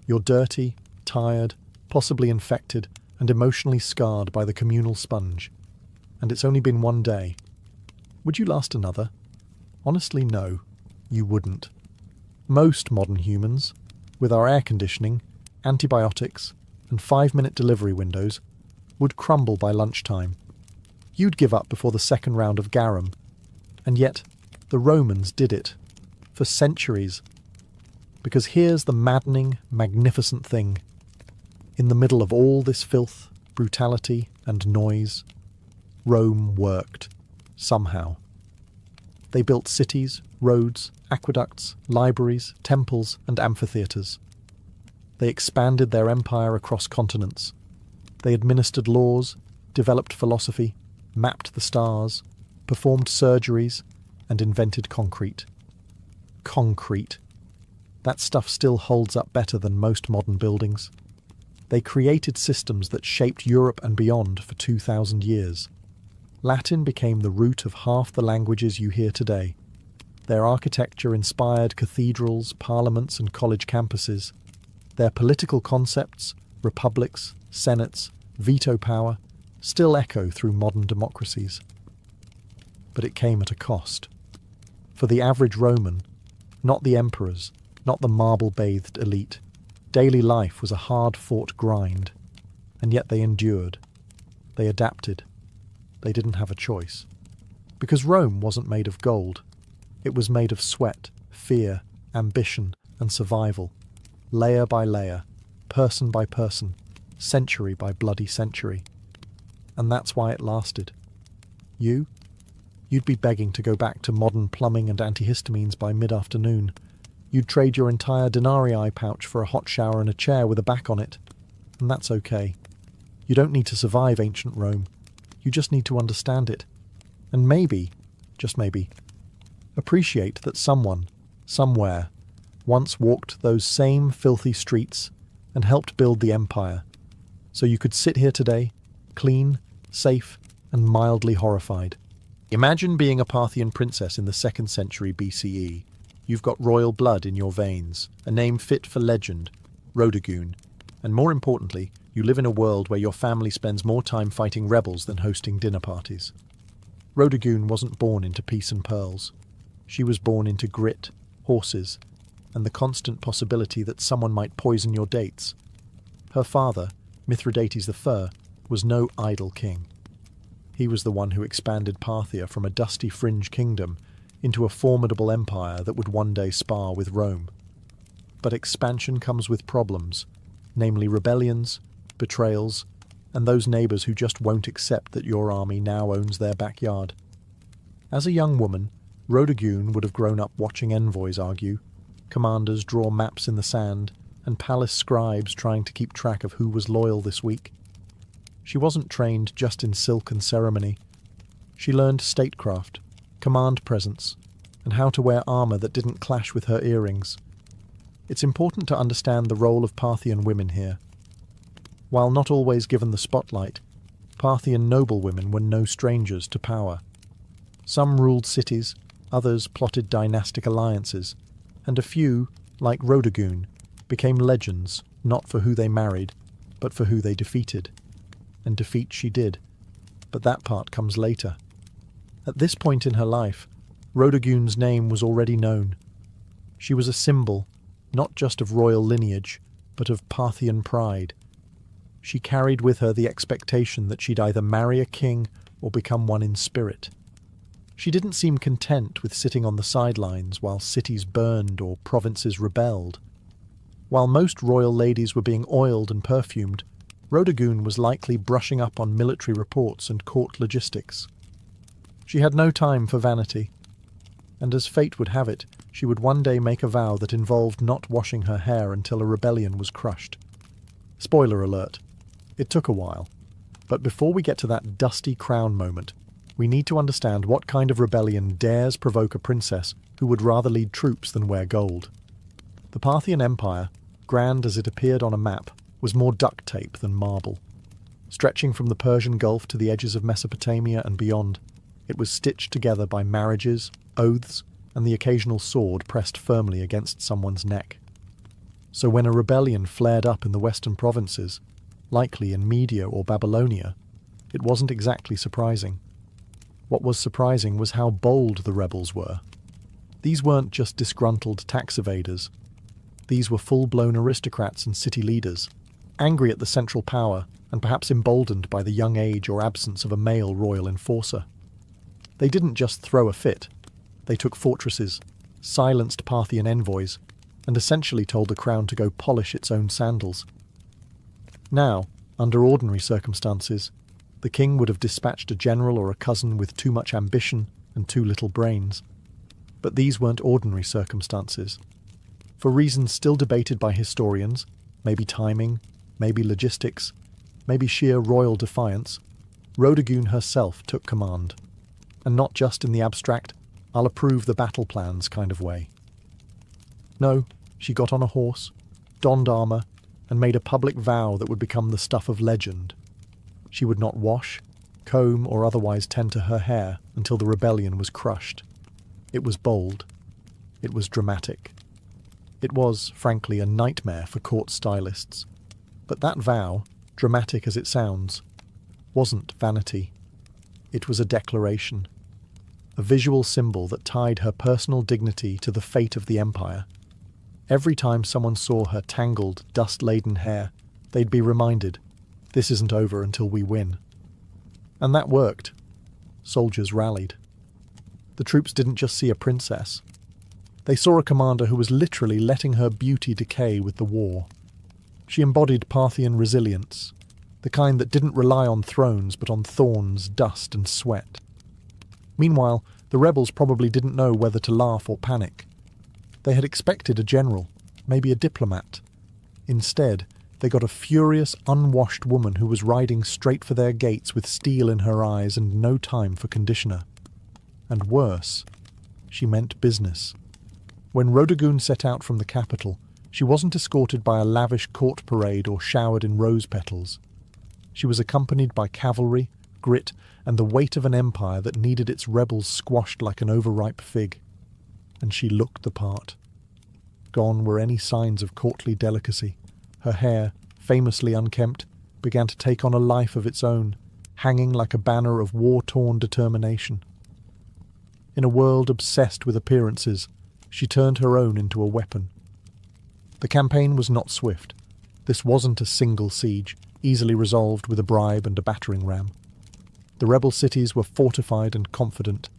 [SPEAKER 1] You're dirty, tired, possibly infected, and emotionally scarred by the communal sponge. And it's only been one day. Would you last another? Honestly, no, you wouldn't. Most modern humans, with our air conditioning, antibiotics, and 5-minute delivery windows, would crumble by lunchtime. You'd give up before the second round of garum. And yet, the Romans did it. For centuries. Because here's the maddening, magnificent thing. In the middle of all this filth, brutality, and noise, Rome worked. Somehow. They built cities, roads, aqueducts, libraries, temples, and amphitheatres. They expanded their empire across continents. They administered laws, developed philosophy, mapped the stars, performed surgeries, and invented concrete. Concrete. That stuff still holds up better than most modern buildings. They created systems that shaped Europe and beyond for 2,000 years. Latin became the root of half the languages you hear today. Their architecture inspired cathedrals, parliaments, and college campuses. Their political concepts, republics, senates, veto power, still echo through modern democracies. But it came at a cost. For the average Roman, not the emperors, not the marble-bathed elite, daily life was a hard-fought grind. And yet they endured. They adapted. They didn't have a choice. Because Rome wasn't made of gold. It was made of sweat, fear, ambition, and survival. Layer by layer, person by person, century by bloody century. And that's why it lasted. You'd be begging to go back to modern plumbing and antihistamines by mid-afternoon. You'd trade your entire denarii pouch for a hot shower and a chair with a back on it. And that's okay. You don't need to survive ancient Rome. You just need to understand it. And maybe, just maybe, appreciate that someone, somewhere, once walked those same filthy streets and helped build the empire. So you could sit here today, clean, safe, and mildly horrified. Imagine being a Parthian princess in the 2nd century BCE. You've got royal blood in your veins, a name fit for legend, Rhodogun, and more importantly, you live in a world where your family spends more time fighting rebels than hosting dinner parties. Rhodogun wasn't born into peace and pearls. She was born into grit, horses, and the constant possibility that someone might poison your dates. Her father, Mithridates I, was no idle king. He was the one who expanded Parthia from a dusty fringe kingdom into a formidable empire that would one day spar with Rome. But expansion comes with problems, namely rebellions, betrayals, and those neighbours who just won't accept that your army now owns their backyard. As a young woman, Rhodogun would have grown up watching envoys argue, commanders draw maps in the sand, and palace scribes trying to keep track of who was loyal this week. She wasn't trained just in silk and ceremony. She learned statecraft, command presence, and how to wear armour that didn't clash with her earrings. It's important to understand the role of Parthian women here. While not always given the spotlight, Parthian noblewomen were no strangers to power. Some ruled cities, others plotted dynastic alliances, and a few, like Rhodogun, became legends not for who they married, but for who they defeated. And defeat she did, but that part comes later. At this point in her life, Rhodogun's name was already known. She was a symbol, not just of royal lineage, but of Parthian pride. She carried with her the expectation that she'd either marry a king or become one in spirit. She didn't seem content with sitting on the sidelines while cities burned or provinces rebelled. While most royal ladies were being oiled and perfumed, Rhodogun was likely brushing up on military reports and court logistics. She had no time for vanity, and as fate would have it, she would one day make a vow that involved not washing her hair until a rebellion was crushed. Spoiler alert, it took a while, but before we get to that dusty crown moment, we need to understand what kind of rebellion dares provoke a princess who would rather lead troops than wear gold. The Parthian Empire, grand as it appeared on a map, was more duct tape than marble. Stretching from the Persian Gulf to the edges of Mesopotamia and beyond, it was stitched together by marriages, oaths, and the occasional sword pressed firmly against someone's neck. So when a rebellion flared up in the western provinces, likely in Media or Babylonia, it wasn't exactly surprising. What was surprising was how bold the rebels were. These weren't just disgruntled tax evaders. These were full-blown aristocrats and city leaders, angry at the central power and perhaps emboldened by the young age or absence of a male royal enforcer. They didn't just throw a fit. They took fortresses, silenced Parthian envoys, and essentially told the crown to go polish its own sandals. Now, under ordinary circumstances, the king would have dispatched a general or a cousin with too much ambition and too little brains. But these weren't ordinary circumstances. For reasons still debated by historians, maybe timing, maybe logistics, maybe sheer royal defiance, Rhodogun herself took command. And not just in the abstract, I'll approve the battle plans kind of way. No, she got on a horse, donned armour, and made a public vow that would become the stuff of legend. She would not wash, comb, or otherwise tend to her hair until the rebellion was crushed. It was bold. It was dramatic. It was, frankly, a nightmare for court stylists. But that vow, dramatic as it sounds, wasn't vanity. It was a declaration. A visual symbol that tied her personal dignity to the fate of the empire. Every time someone saw her tangled, dust-laden hair, they'd be reminded, this isn't over until we win. And that worked. Soldiers rallied. The troops didn't just see a princess. They saw a commander who was literally letting her beauty decay with the war. She embodied Parthian resilience, the kind that didn't rely on thrones but on thorns, dust and sweat. Meanwhile, the rebels probably didn't know whether to laugh or panic. They had expected a general, maybe a diplomat. Instead, they got a furious, unwashed woman who was riding straight for their gates with steel in her eyes and no time for conditioner. And worse, she meant business. When Rodogun set out from the capital, she wasn't escorted by a lavish court parade or showered in rose petals. She was accompanied by cavalry, grit, and the weight of an empire that needed its rebels squashed like an overripe fig. And she looked the part. Gone were any signs of courtly delicacy. Her hair, famously unkempt, began to take on a life of its own, hanging like a banner of war-torn determination. In a world obsessed with appearances, she turned her own into a weapon. The campaign was not swift. This wasn't a single siege, easily resolved with a bribe and a battering ram. The rebel cities were fortified and confident.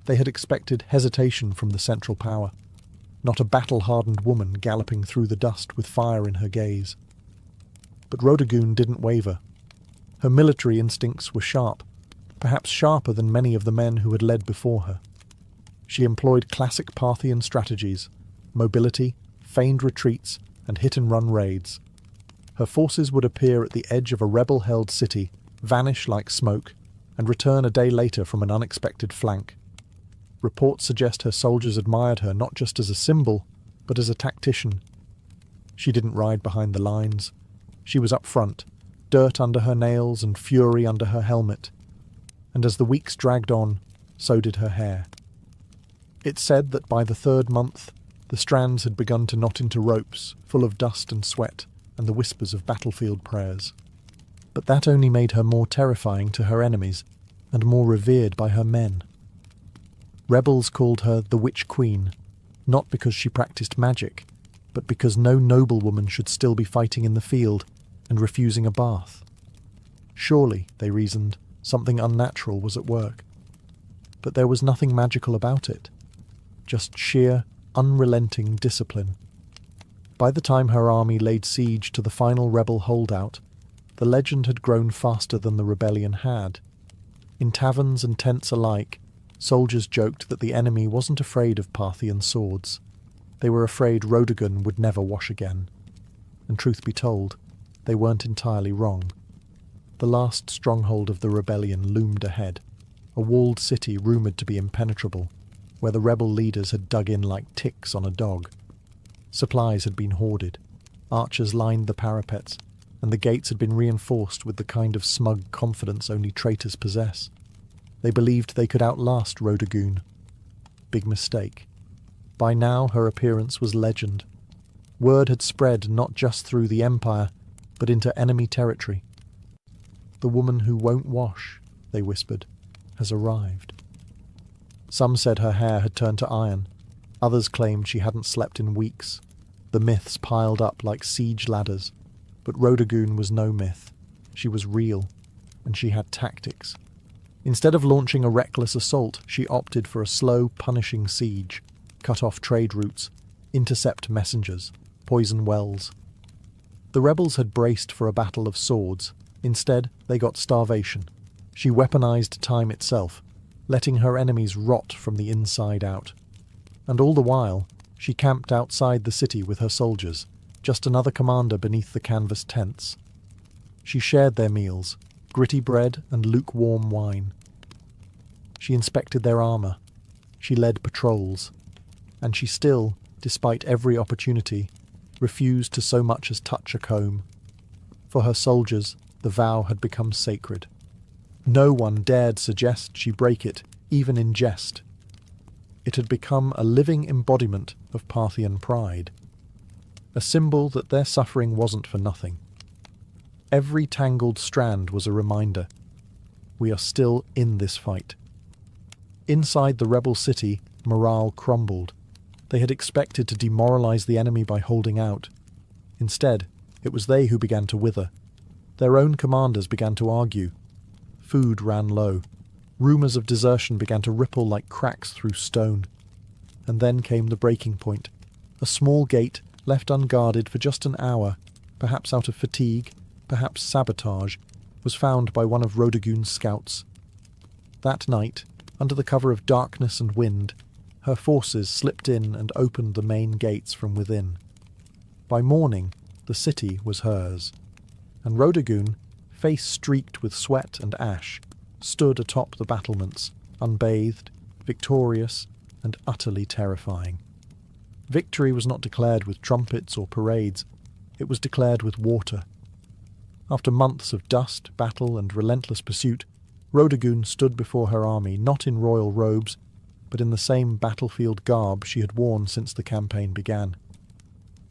[SPEAKER 1] They had expected hesitation from the central power, not a battle-hardened woman galloping through the dust with fire in her gaze. But Rodogun didn't waver. Her military instincts were sharp, perhaps sharper than many of the men who had led before her. She employed classic Parthian strategies, mobility, feigned retreats, and hit-and-run raids. Her forces would appear at the edge of a rebel-held city, vanish like smoke, and return a day later from an unexpected flank. Reports suggest her soldiers admired her not just as a symbol, but as a tactician. She didn't ride behind the lines. She was up front, dirt under her nails and fury under her helmet. And as the weeks dragged on, so did her hair. It's said that by the third month, the strands had begun to knot into ropes, full of dust and sweat, and the whispers of battlefield prayers. But that only made her more terrifying to her enemies, and more revered by her men. Rebels called her the Witch Queen, not because she practiced magic, but because no noblewoman should still be fighting in the field and refusing a bath. Surely, they reasoned, something unnatural was at work. But there was nothing magical about it, just sheer, unrelenting discipline. By the time her army laid siege to the final rebel holdout, the legend had grown faster than the rebellion had. In taverns and tents alike, soldiers joked that the enemy wasn't afraid of Parthian swords. They were afraid Rodogun would never wash again. And truth be told, they weren't entirely wrong. The last stronghold of the rebellion loomed ahead, a walled city rumoured to be impenetrable, where the rebel leaders had dug in like ticks on a dog. Supplies had been hoarded, archers lined the parapets, and the gates had been reinforced with the kind of smug confidence only traitors possess. They believed they could outlast Rodogun. Big mistake. By now her appearance was legend. Word had spread not just through the empire, but into enemy territory. The woman who won't wash, they whispered, has arrived. Some said her hair had turned to iron. Others claimed she hadn't slept in weeks. The myths piled up like siege ladders. But Rodogun was no myth. She was real, and she had tactics. Instead of launching a reckless assault, she opted for a slow, punishing siege, cut off trade routes, intercept messengers, poison wells. The rebels had braced for a battle of swords. Instead, they got starvation. She weaponized time itself, letting her enemies rot from the inside out. And all the while, she camped outside the city with her soldiers, just another commander beneath the canvas tents. She shared their meals, gritty bread and lukewarm wine. She inspected their armour. She led patrols. And she still, despite every opportunity, refused to so much as touch a comb. For her soldiers, the vow had become sacred. No one dared suggest she break it, even in jest. It had become a living embodiment of Parthian pride, a symbol that their suffering wasn't for nothing. Every tangled strand was a reminder. We are still in this fight. Inside the rebel city, morale crumbled. They had expected to demoralize the enemy by holding out. Instead, it was they who began to wither. Their own commanders began to argue. Food ran low. Rumours of desertion began to ripple like cracks through stone. And then came the breaking point. A small gate, left unguarded for just an hour, perhaps out of fatigue, perhaps sabotage, was found by one of Rodogun's scouts. That night, under the cover of darkness and wind, her forces slipped in and opened the main gates from within. By morning, the city was hers, and Rodogun, face streaked with sweat and ash, stood atop the battlements, unbathed, victorious, and utterly terrifying. Victory was not declared with trumpets or parades, it was declared with water. After months of dust, battle, and relentless pursuit, Rodogun stood before her army not in royal robes, but in the same battlefield garb she had worn since the campaign began.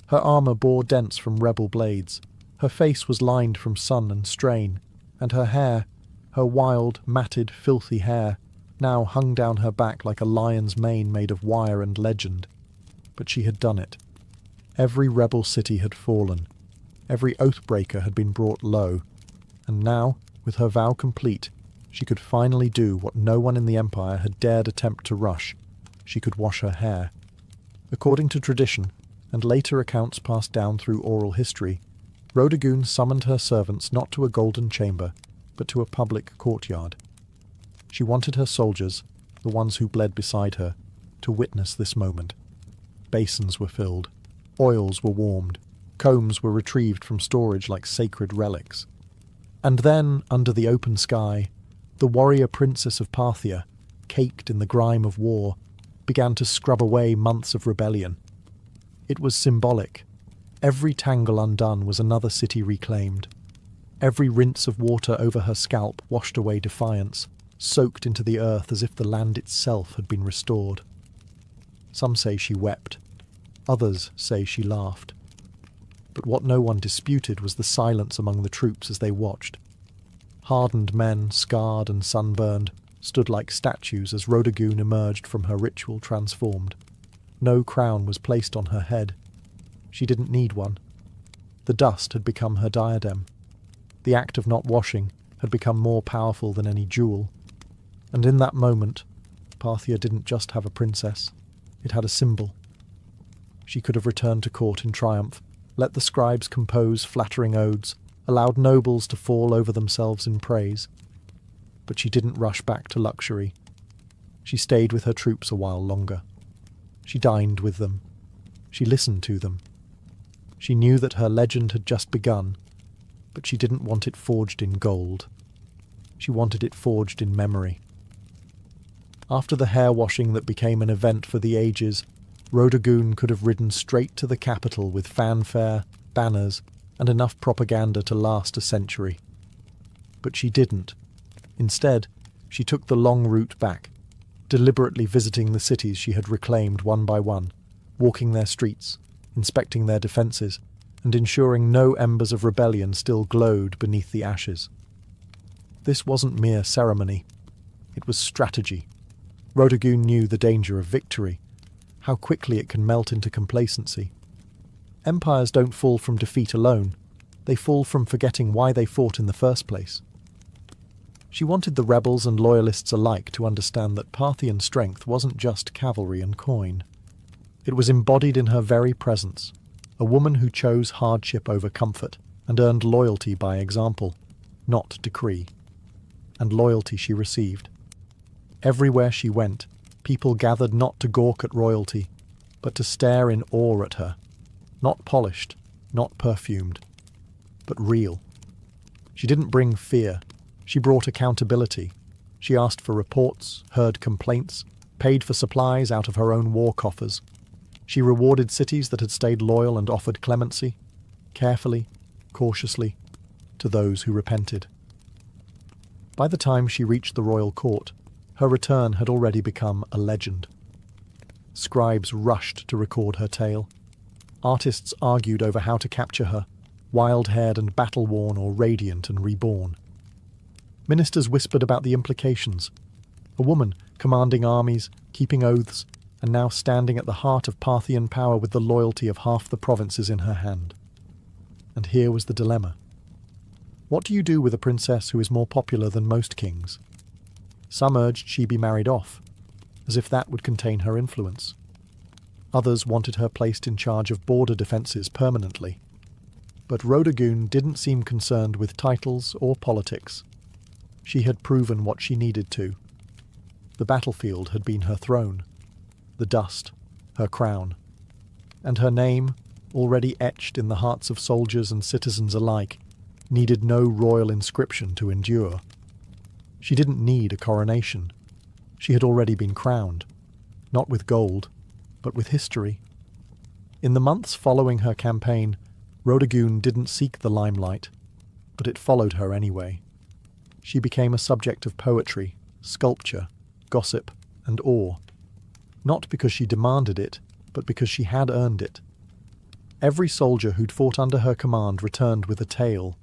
[SPEAKER 1] Her armour bore dents from rebel blades, her face was lined from sun and strain, and her hair, her wild, matted, filthy hair, now hung down her back like a lion's mane made of wire and legend. But she had done it. Every rebel city had fallen. Every oathbreaker had been brought low. And now, with her vow complete, she could finally do what no one in the Empire had dared attempt to rush. She could wash her hair. According to tradition, and later accounts passed down through oral history, Rodogun summoned her servants not to a golden chamber, but to a public courtyard. She wanted her soldiers, the ones who bled beside her, to witness this moment. Basins were filled, oils were warmed, combs were retrieved from storage like sacred relics. And then, under the open sky, the warrior princess of Parthia, caked in the grime of war, began to scrub away months of rebellion. It was symbolic. Every tangle undone was another city reclaimed. Every rinse of water over her scalp washed away defiance, soaked into the earth as if the land itself had been restored. Some say she wept. Others say she laughed. But what no one disputed was the silence among the troops as they watched. Hardened men, scarred and sunburned, stood like statues as Rodogun emerged from her ritual transformed. No crown was placed on her head. She didn't need one. The dust had become her diadem. The act of not washing had become more powerful than any jewel. And in that moment, Parthia didn't just have a princess. It had a symbol. She could have returned to court in triumph, let the scribes compose flattering odes, allowed nobles to fall over themselves in praise. But she didn't rush back to luxury. She stayed with her troops a while longer. She dined with them. She listened to them. She knew that her legend had just begun, but she didn't want it forged in gold. She wanted it forged in memory. After the hair-washing that became an event for the ages, Rodogun could have ridden straight to the capital with fanfare, banners, and enough propaganda to last a century. But she didn't. Instead, she took the long route back, deliberately visiting the cities she had reclaimed one by one, walking their streets, inspecting their defences, and ensuring no embers of rebellion still glowed beneath the ashes. This wasn't mere ceremony. It was strategy. Rodogun knew the danger of victory, how quickly it can melt into complacency. Empires don't fall from defeat alone. They fall from forgetting why they fought in the first place. She wanted the rebels and loyalists alike to understand that Parthian strength wasn't just cavalry and coin. It was embodied in her very presence, a woman who chose hardship over comfort and earned loyalty by example, not decree. And loyalty she received. Everywhere she went, people gathered not to gawk at royalty, but to stare in awe at her. Not polished, not perfumed, but real. She didn't bring fear. She brought accountability. She asked for reports, heard complaints, paid for supplies out of her own war coffers. She rewarded cities that had stayed loyal and offered clemency, carefully, cautiously, to those who repented. By the time she reached the royal court, her return had already become a legend. Scribes rushed to record her tale. Artists argued over how to capture her, wild-haired and battle-worn or radiant and reborn. Ministers whispered about the implications. A woman commanding armies, keeping oaths, and now standing at the heart of Parthian power with the loyalty of half the provinces in her hand. And here was the dilemma. What do you do with a princess who is more popular than most kings? Some urged she be married off, as if that would contain her influence. Others wanted her placed in charge of border defences permanently. But Rhodogun didn't seem concerned with titles or politics. She had proven what she needed to. The battlefield had been her throne, the dust, her crown, and her name, already etched in the hearts of soldiers and citizens alike, needed no royal inscription to endure. She didn't need a coronation. She had already been crowned, not with gold, but with history. In the months following her campaign, Rhodogun didn't seek the limelight, but it followed her anyway. She became a subject of poetry, sculpture, gossip, and awe, not because she demanded it, but because she had earned it. Every soldier who'd fought under her command returned with a tale,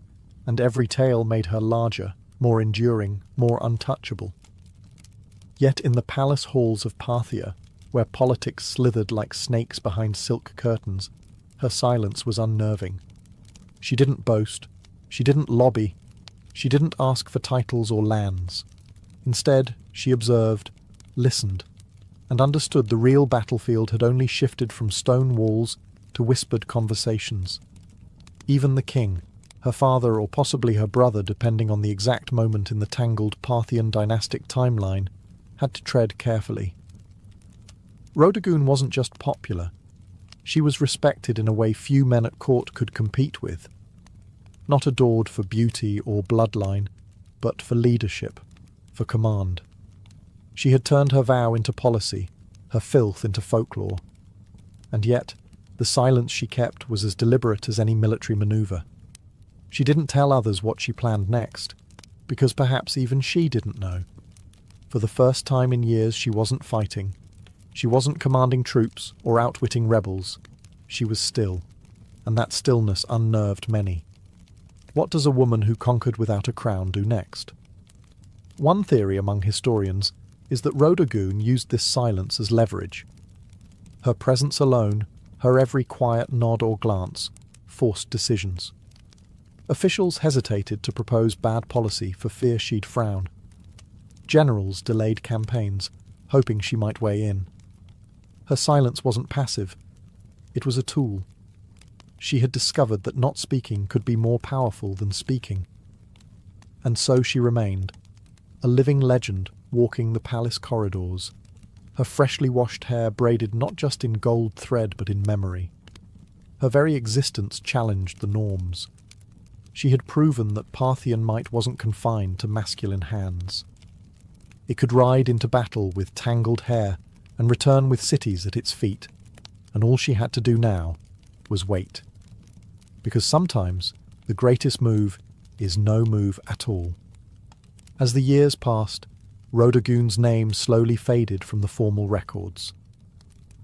[SPEAKER 1] and every tale made her larger, more enduring, more untouchable. Yet in the palace halls of Parthia, where politics slithered like snakes behind silk curtains, her silence was unnerving. She didn't boast, she didn't lobby, she didn't ask for titles or lands. Instead, she observed, listened, and understood the real battlefield had only shifted from stone walls to whispered conversations. Even the king, her father or possibly her brother depending on the exact moment in the tangled Parthian dynastic timeline, had to tread carefully. Rhodogun wasn't just popular. She was respected in a way few men at court could compete with. Not adored for beauty or bloodline, but for leadership, for command. She had turned her vow into policy, her filth into folklore. And yet, the silence she kept was as deliberate as any military maneuver. She didn't tell others what she planned next, because perhaps even she didn't know. For the first time in years she wasn't fighting. She wasn't commanding troops or outwitting rebels. She was still, and that stillness unnerved many. What does a woman who conquered without a crown do next? One theory among historians is that Rhodogun used this silence as leverage. Her presence alone, her every quiet nod or glance, forced decisions. Officials hesitated to propose bad policy for fear she'd frown. Generals delayed campaigns, hoping she might weigh in. Her silence wasn't passive. It was a tool. She had discovered that not speaking could be more powerful than speaking. And so she remained, a living legend walking the palace corridors, her freshly washed hair braided not just in gold thread but in memory. Her very existence challenged the norms. She had proven that Parthian might wasn't confined to masculine hands. It could ride into battle with tangled hair and return with cities at its feet, and all she had to do now was wait. Because sometimes the greatest move is no move at all. As the years passed, Rhodogun's name slowly faded from the formal records.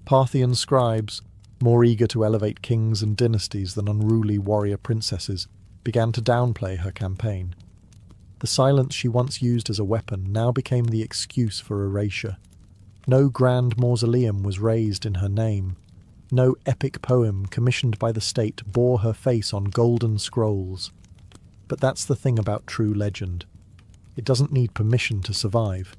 [SPEAKER 1] Parthian scribes, more eager to elevate kings and dynasties than unruly warrior princesses, began to downplay her campaign. The silence she once used as a weapon now became the excuse for erasure. No grand mausoleum was raised in her name. No epic poem commissioned by the state bore her face on golden scrolls. But that's the thing about true legend. It doesn't need permission to survive.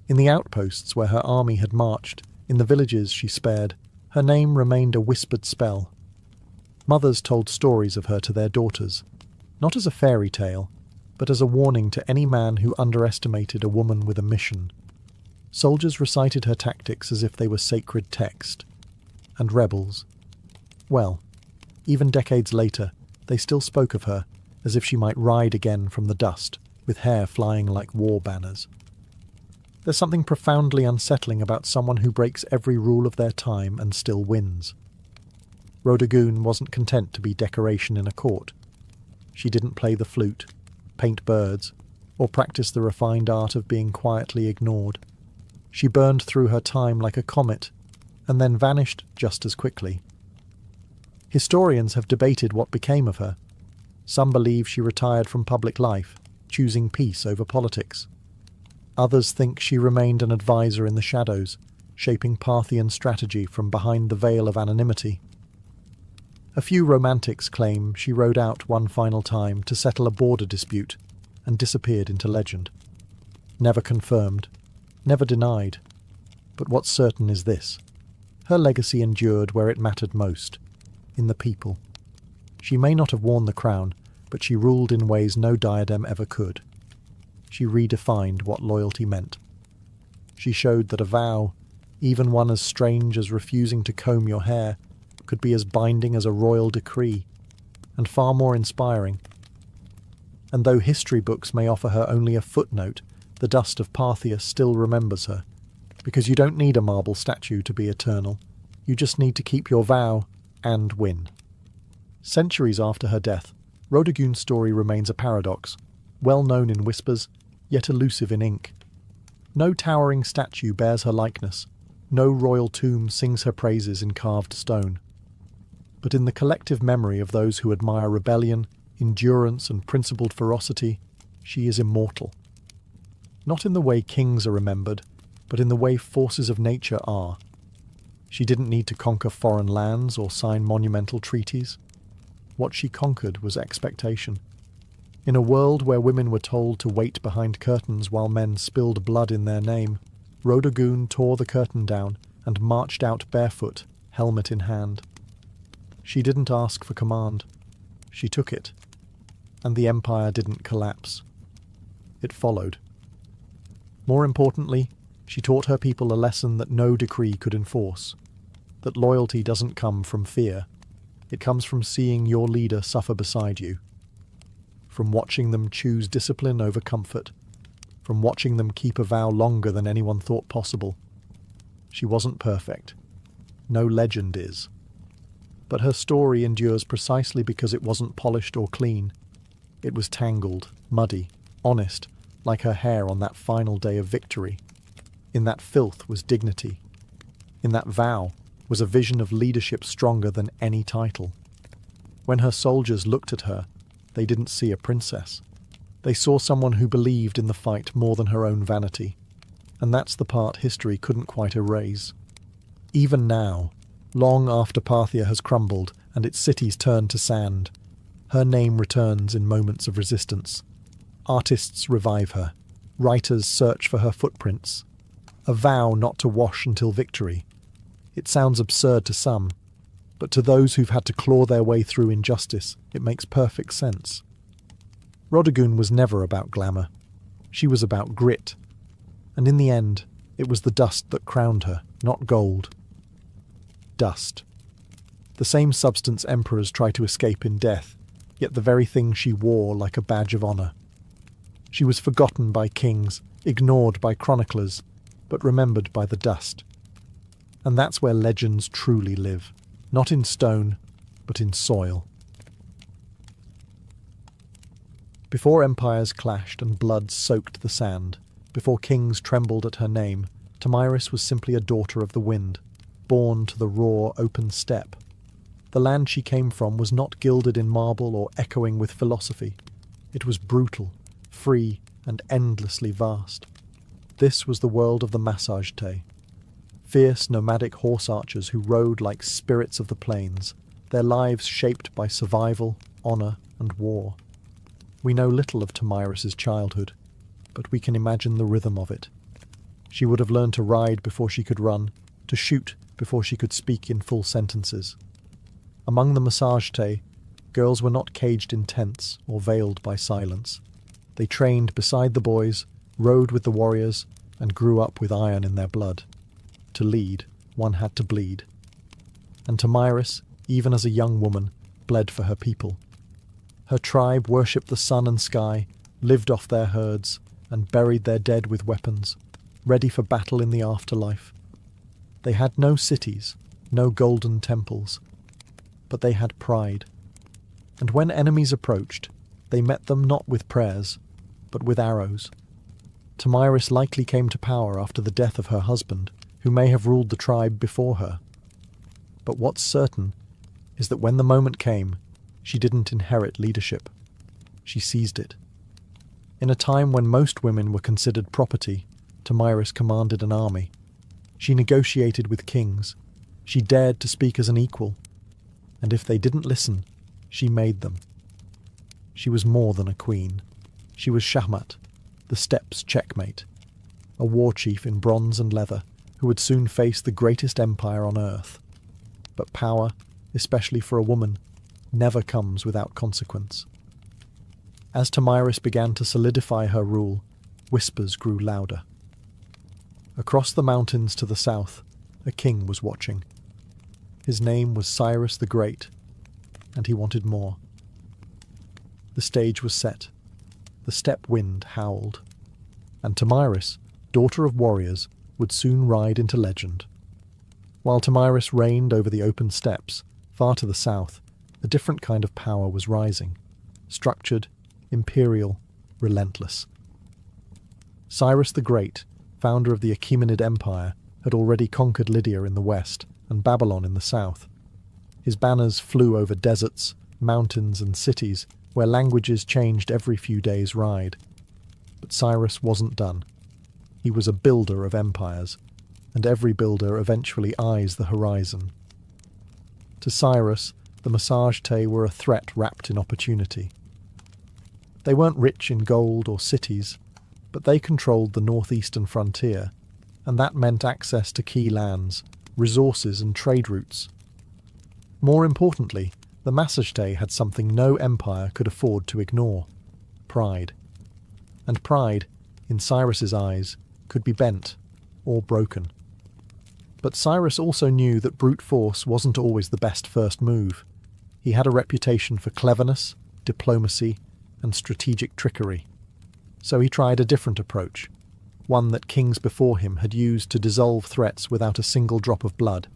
[SPEAKER 1] In the outposts where her army had marched, in the villages she spared, her name remained a whispered spell. Mothers told stories of her to their daughters, not as a fairy tale, but as a warning to any man who underestimated a woman with a mission. Soldiers recited her tactics as if they were sacred text. And rebels, well, even decades later, they still spoke of her as if she might ride again from the dust, with hair flying like war banners. There's something profoundly unsettling about someone who breaks every rule of their time and still wins. Rhodogun wasn't content to be decoration in a court. She didn't play the flute, paint birds, or practice the refined art of being quietly ignored. She burned through her time like a comet, and then vanished just as quickly. Historians have debated what became of her. Some believe she retired from public life, choosing peace over politics. Others think she remained an advisor in the shadows, shaping Parthian strategy from behind the veil of anonymity. A few romantics claim she rode out one final time to settle a border dispute and disappeared into legend. Never confirmed, never denied. But what's certain is this: her legacy endured where it mattered most, in the people. She may not have worn the crown, but she ruled in ways no diadem ever could. She redefined what loyalty meant. She showed that a vow, even one as strange as refusing to comb your hair, could be as binding as a royal decree, and far more inspiring. And though history books may offer her only a footnote, the dust of Parthia still remembers her, because you don't need a marble statue to be eternal. You just need to keep your vow and win. Centuries after her death, Rodogun's story remains a paradox, well known in whispers, yet elusive in ink. No towering statue bears her likeness, no royal tomb sings her praises in carved stone. But in the collective memory of those who admire rebellion, endurance and principled ferocity, she is immortal. Not in the way kings are remembered, but in the way forces of nature are. She didn't need to conquer foreign lands or sign monumental treaties. What she conquered was expectation. In a world where women were told to wait behind curtains while men spilled blood in their name, Rodogun tore the curtain down and marched out barefoot, helmet in hand. She didn't ask for command. She took it. And the empire didn't collapse. It followed. More importantly, she taught her people a lesson that no decree could enforce. That loyalty doesn't come from fear. It comes from seeing your leader suffer beside you. From watching them choose discipline over comfort. From watching them keep a vow longer than anyone thought possible. She wasn't perfect. No legend is. But her story endures precisely because it wasn't polished or clean. It was tangled, muddy, honest, like her hair on that final day of victory. In that filth was dignity. In that vow was a vision of leadership stronger than any title. When her soldiers looked at her, they didn't see a princess. They saw someone who believed in the fight more than her own vanity. And that's the part history couldn't quite erase. Even now, long after Parthia has crumbled and its cities turned to sand, her name returns in moments of resistance. Artists revive her. Writers search for her footprints. A vow not to wash until victory. It sounds absurd to some, but to those who've had to claw their way through injustice, it makes perfect sense. Rodogun was never about glamour. She was about grit. And in the end, it was the dust that crowned her, not gold. Dust. The same substance emperors try to escape in death, yet the very thing she wore like a badge of honour. She was forgotten by kings, ignored by chroniclers, but remembered by the dust. And that's where legends truly live, not in stone, but in soil. Before empires clashed and blood soaked the sand, before kings trembled at her name, Tomyris was simply a daughter of the wind, born to the raw, open steppe. The land she came from was not gilded in marble or echoing with philosophy. It was brutal, free, and endlessly vast. This was the world of the Massagetae, fierce nomadic horse archers who rode like spirits of the plains, their lives shaped by survival, honour, and war. We know little of Tomyris's childhood, but we can imagine the rhythm of it. She would have learned to ride before she could run, to shoot before she could speak in full sentences. Among the Massagetae, girls were not caged in tents or veiled by silence. They trained beside the boys, rode with the warriors, and grew up with iron in their blood. To lead, one had to bleed. And Tomyris, even as a young woman, bled for her people. Her tribe worshipped the sun and sky, lived off their herds, and buried their dead with weapons, ready for battle in the afterlife. They had no cities, no golden temples, but they had pride. And when enemies approached, they met them not with prayers, but with arrows. Tomyris likely came to power after the death of her husband, who may have ruled the tribe before her. But what's certain is that when the moment came, she didn't inherit leadership. She seized it. In a time when most women were considered property, Tomyris commanded an army. She negotiated with kings. She dared to speak as an equal. And if they didn't listen, she made them. She was more than a queen. She was Shahmat, the steppes' checkmate, a war chief in bronze and leather who would soon face the greatest empire on earth. But power, especially for a woman, never comes without consequence. As Tomyris began to solidify her rule, whispers grew louder. Across the mountains to the south, a king was watching. His name was Cyrus the Great, and he wanted more. The stage was set. The steppe wind howled. And Tomyris, daughter of warriors, would soon ride into legend. While Tomyris reigned over the open steppes, far to the south, a different kind of power was rising. Structured, imperial, relentless. Cyrus the Great, founder of the Achaemenid Empire, had already conquered Lydia in the west and Babylon in the south. His banners flew over deserts, mountains and cities where languages changed every few days' ride. But Cyrus wasn't done. He was a builder of empires, and every builder eventually eyes the horizon. To Cyrus, the Massagetæ were a threat wrapped in opportunity. They weren't rich in gold or cities, but they controlled the northeastern frontier, and that meant access to key lands, resources and trade routes. More importantly, the Massagetæ had something no empire could afford to ignore: pride. And pride, in Cyrus's eyes, could be bent or broken. But Cyrus also knew that brute force wasn't always the best first move. He had a reputation for cleverness, diplomacy, and strategic trickery. So he tried a different approach, one that kings before him had used to dissolve threats without a single drop of blood.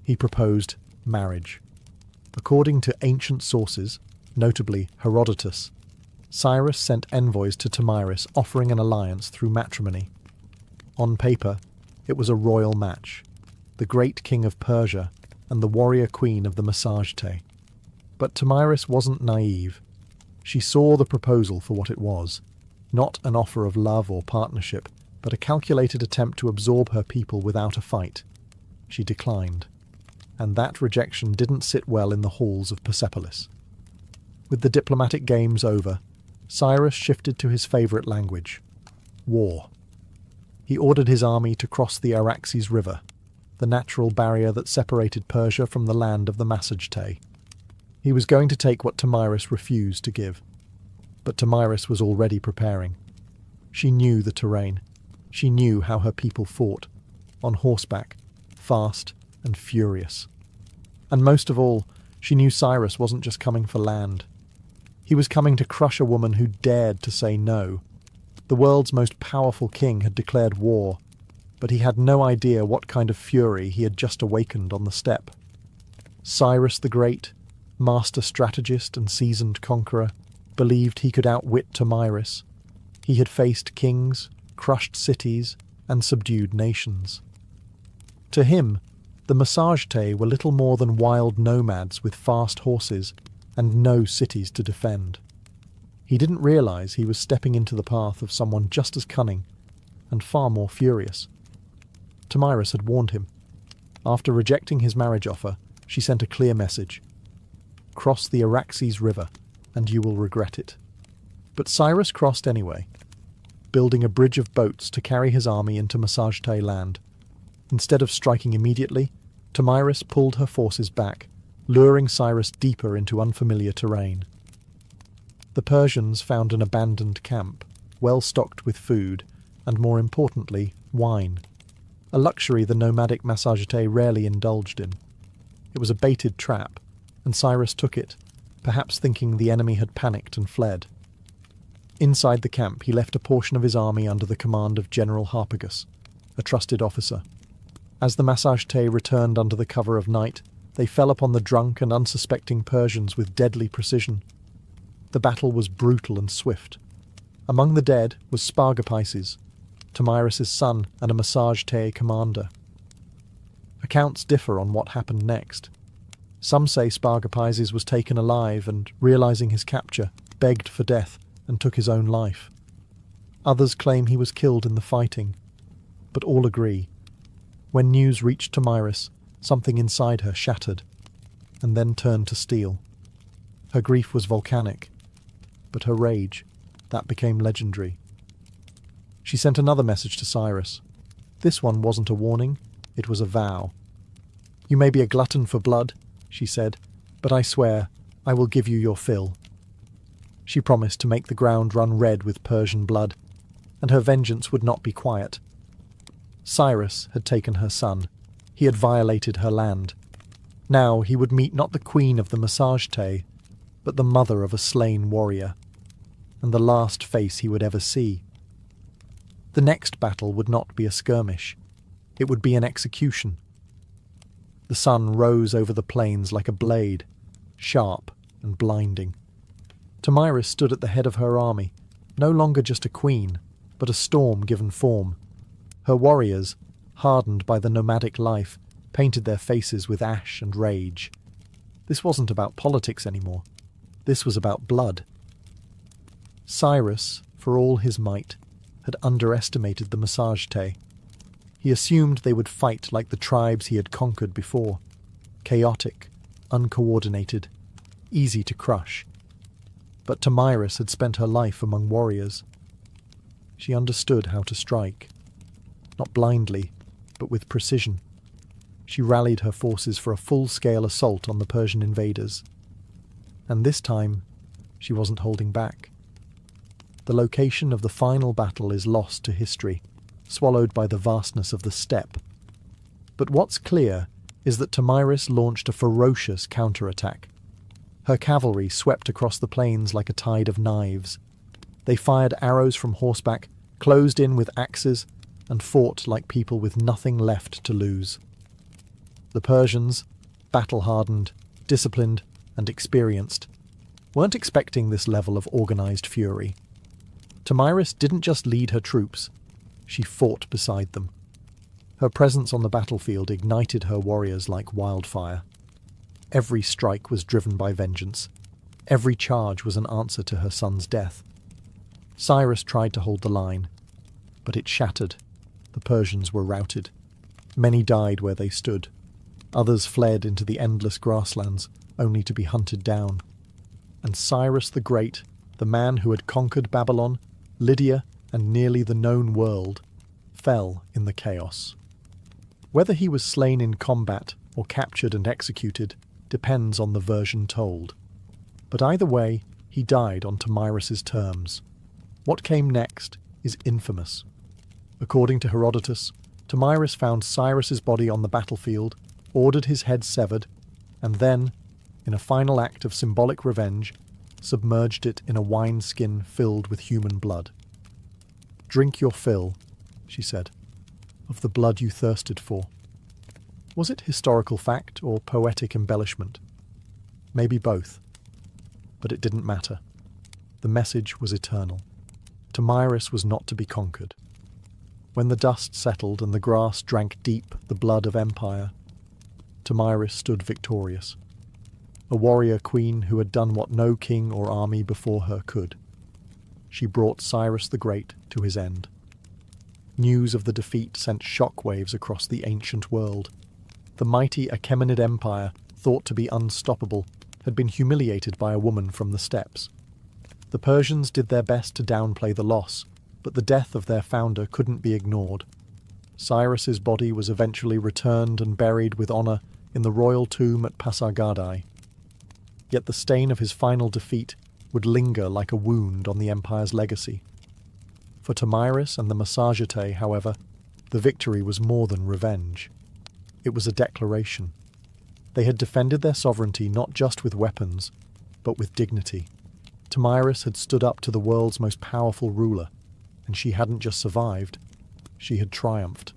[SPEAKER 1] He proposed marriage. According to ancient sources, notably Herodotus, Cyrus sent envoys to Tomyris offering an alliance through matrimony. On paper, it was a royal match, the great king of Persia and the warrior queen of the Massagetæ. But Tomyris wasn't naive. She saw the proposal for what it was, not an offer of love or partnership, but a calculated attempt to absorb her people without a fight. She declined, and that rejection didn't sit well in the halls of Persepolis. With the diplomatic games over, Cyrus shifted to his favourite language: war. He ordered his army to cross the Araxes River, the natural barrier that separated Persia from the land of the Massagetæ. He was going to take what Tomyris refused to give. But Tomyris was already preparing. She knew the terrain. She knew how her people fought, on horseback, fast and furious. And most of all, she knew Cyrus wasn't just coming for land. He was coming to crush a woman who dared to say no. The world's most powerful king had declared war, but he had no idea what kind of fury he had just awakened on the steppe. Cyrus the Great, master strategist and seasoned conqueror, believed he could outwit Tomyris. He had faced kings, crushed cities, and subdued nations. To him, the Massagetæ were little more than wild nomads with fast horses and no cities to defend. He didn't realize he was stepping into the path of someone just as cunning and far more furious. Tomyris had warned him. After rejecting his marriage offer, she sent a clear message: cross the Araxes River, and you will regret it. But Cyrus crossed anyway, building a bridge of boats to carry his army into Massagetæ land. Instead of striking immediately, Tomyris pulled her forces back, luring Cyrus deeper into unfamiliar terrain. The Persians found an abandoned camp, well stocked with food, and more importantly, wine, a luxury the nomadic Massagetæ rarely indulged in. It was a baited trap, and Cyrus took it, perhaps thinking the enemy had panicked and fled. Inside the camp, he left a portion of his army under the command of General Harpagus, a trusted officer. As the Massagetæ returned under the cover of night, they fell upon the drunk and unsuspecting Persians with deadly precision. The battle was brutal and swift. Among the dead was Spargapaises, Tomyris' son and a Massagetæ commander. Accounts differ on what happened next. Some say Spargapaises was taken alive and, realizing his capture, begged for death and took his own life. Others claim he was killed in the fighting, but all agree. When news reached Tomyris, something inside her shattered, and then turned to steel. Her grief was volcanic, but her rage, that became legendary. She sent another message to Cyrus. This one wasn't a warning, it was a vow. "You may be a glutton for blood," she said, "but I swear, I will give you your fill." She promised to make the ground run red with Persian blood, and her vengeance would not be quiet. Cyrus had taken her son. He had violated her land. Now he would meet not the queen of the Massagetæ, but the mother of a slain warrior, and the last face he would ever see. The next battle would not be a skirmish. It would be an execution. The sun rose over the plains like a blade, sharp and blinding. Tomyris stood at the head of her army, no longer just a queen, but a storm given form. Her warriors, hardened by the nomadic life, painted their faces with ash and rage. This wasn't about politics anymore. This was about blood. Cyrus, for all his might, had underestimated the Massagetæ. He assumed they would fight like the tribes he had conquered before, chaotic, uncoordinated, easy to crush. But Tomyris had spent her life among warriors. She understood how to strike, not blindly, but with precision. She rallied her forces for a full-scale assault on the Persian invaders. And this time, she wasn't holding back. The location of the final battle is lost to history, swallowed by the vastness of the steppe. But what's clear is that Tomyris launched a ferocious counterattack. Her cavalry swept across the plains like a tide of knives. They fired arrows from horseback, closed in with axes, and fought like people with nothing left to lose. The Persians, battle-hardened, disciplined, and experienced, weren't expecting this level of organized fury. Tomyris didn't just lead her troops, she fought beside them. Her presence on the battlefield ignited her warriors like wildfire. Every strike was driven by vengeance. Every charge was an answer to her son's death. Cyrus tried to hold the line, but it shattered. The Persians were routed. Many died where they stood. Others fled into the endless grasslands, only to be hunted down. And Cyrus the Great, the man who had conquered Babylon, Lydia, and nearly the known world, fell in the chaos. Whether he was slain in combat or captured and executed depends on the version told. But either way, he died on Tomyris's terms. What came next is infamous. According to Herodotus, Tomyris found Cyrus's body on the battlefield, ordered his head severed, and then, in a final act of symbolic revenge, submerged it in a wineskin filled with human blood. "Drink your fill," she said, "of the blood you thirsted for." Was it historical fact or poetic embellishment? Maybe both. But it didn't matter. The message was eternal. Tomyris was not to be conquered. When the dust settled and the grass drank deep the blood of empire, Tomyris stood victorious. A warrior queen who had done what no king or army before her could. She brought Cyrus the Great to his end. News of the defeat sent shockwaves across the ancient world. The mighty Achaemenid Empire, thought to be unstoppable, had been humiliated by a woman from the steppes. The Persians did their best to downplay the loss, but the death of their founder couldn't be ignored. Cyrus's body was eventually returned and buried with honor in the royal tomb at Pasargadae. Yet the stain of his final defeat would linger like a wound on the empire's legacy. For Tomyris and the Massagetæ, however, the victory was more than revenge. It was a declaration. They had defended their sovereignty not just with weapons, but with dignity. Tomyris had stood up to the world's most powerful ruler, and she hadn't just survived, she had triumphed.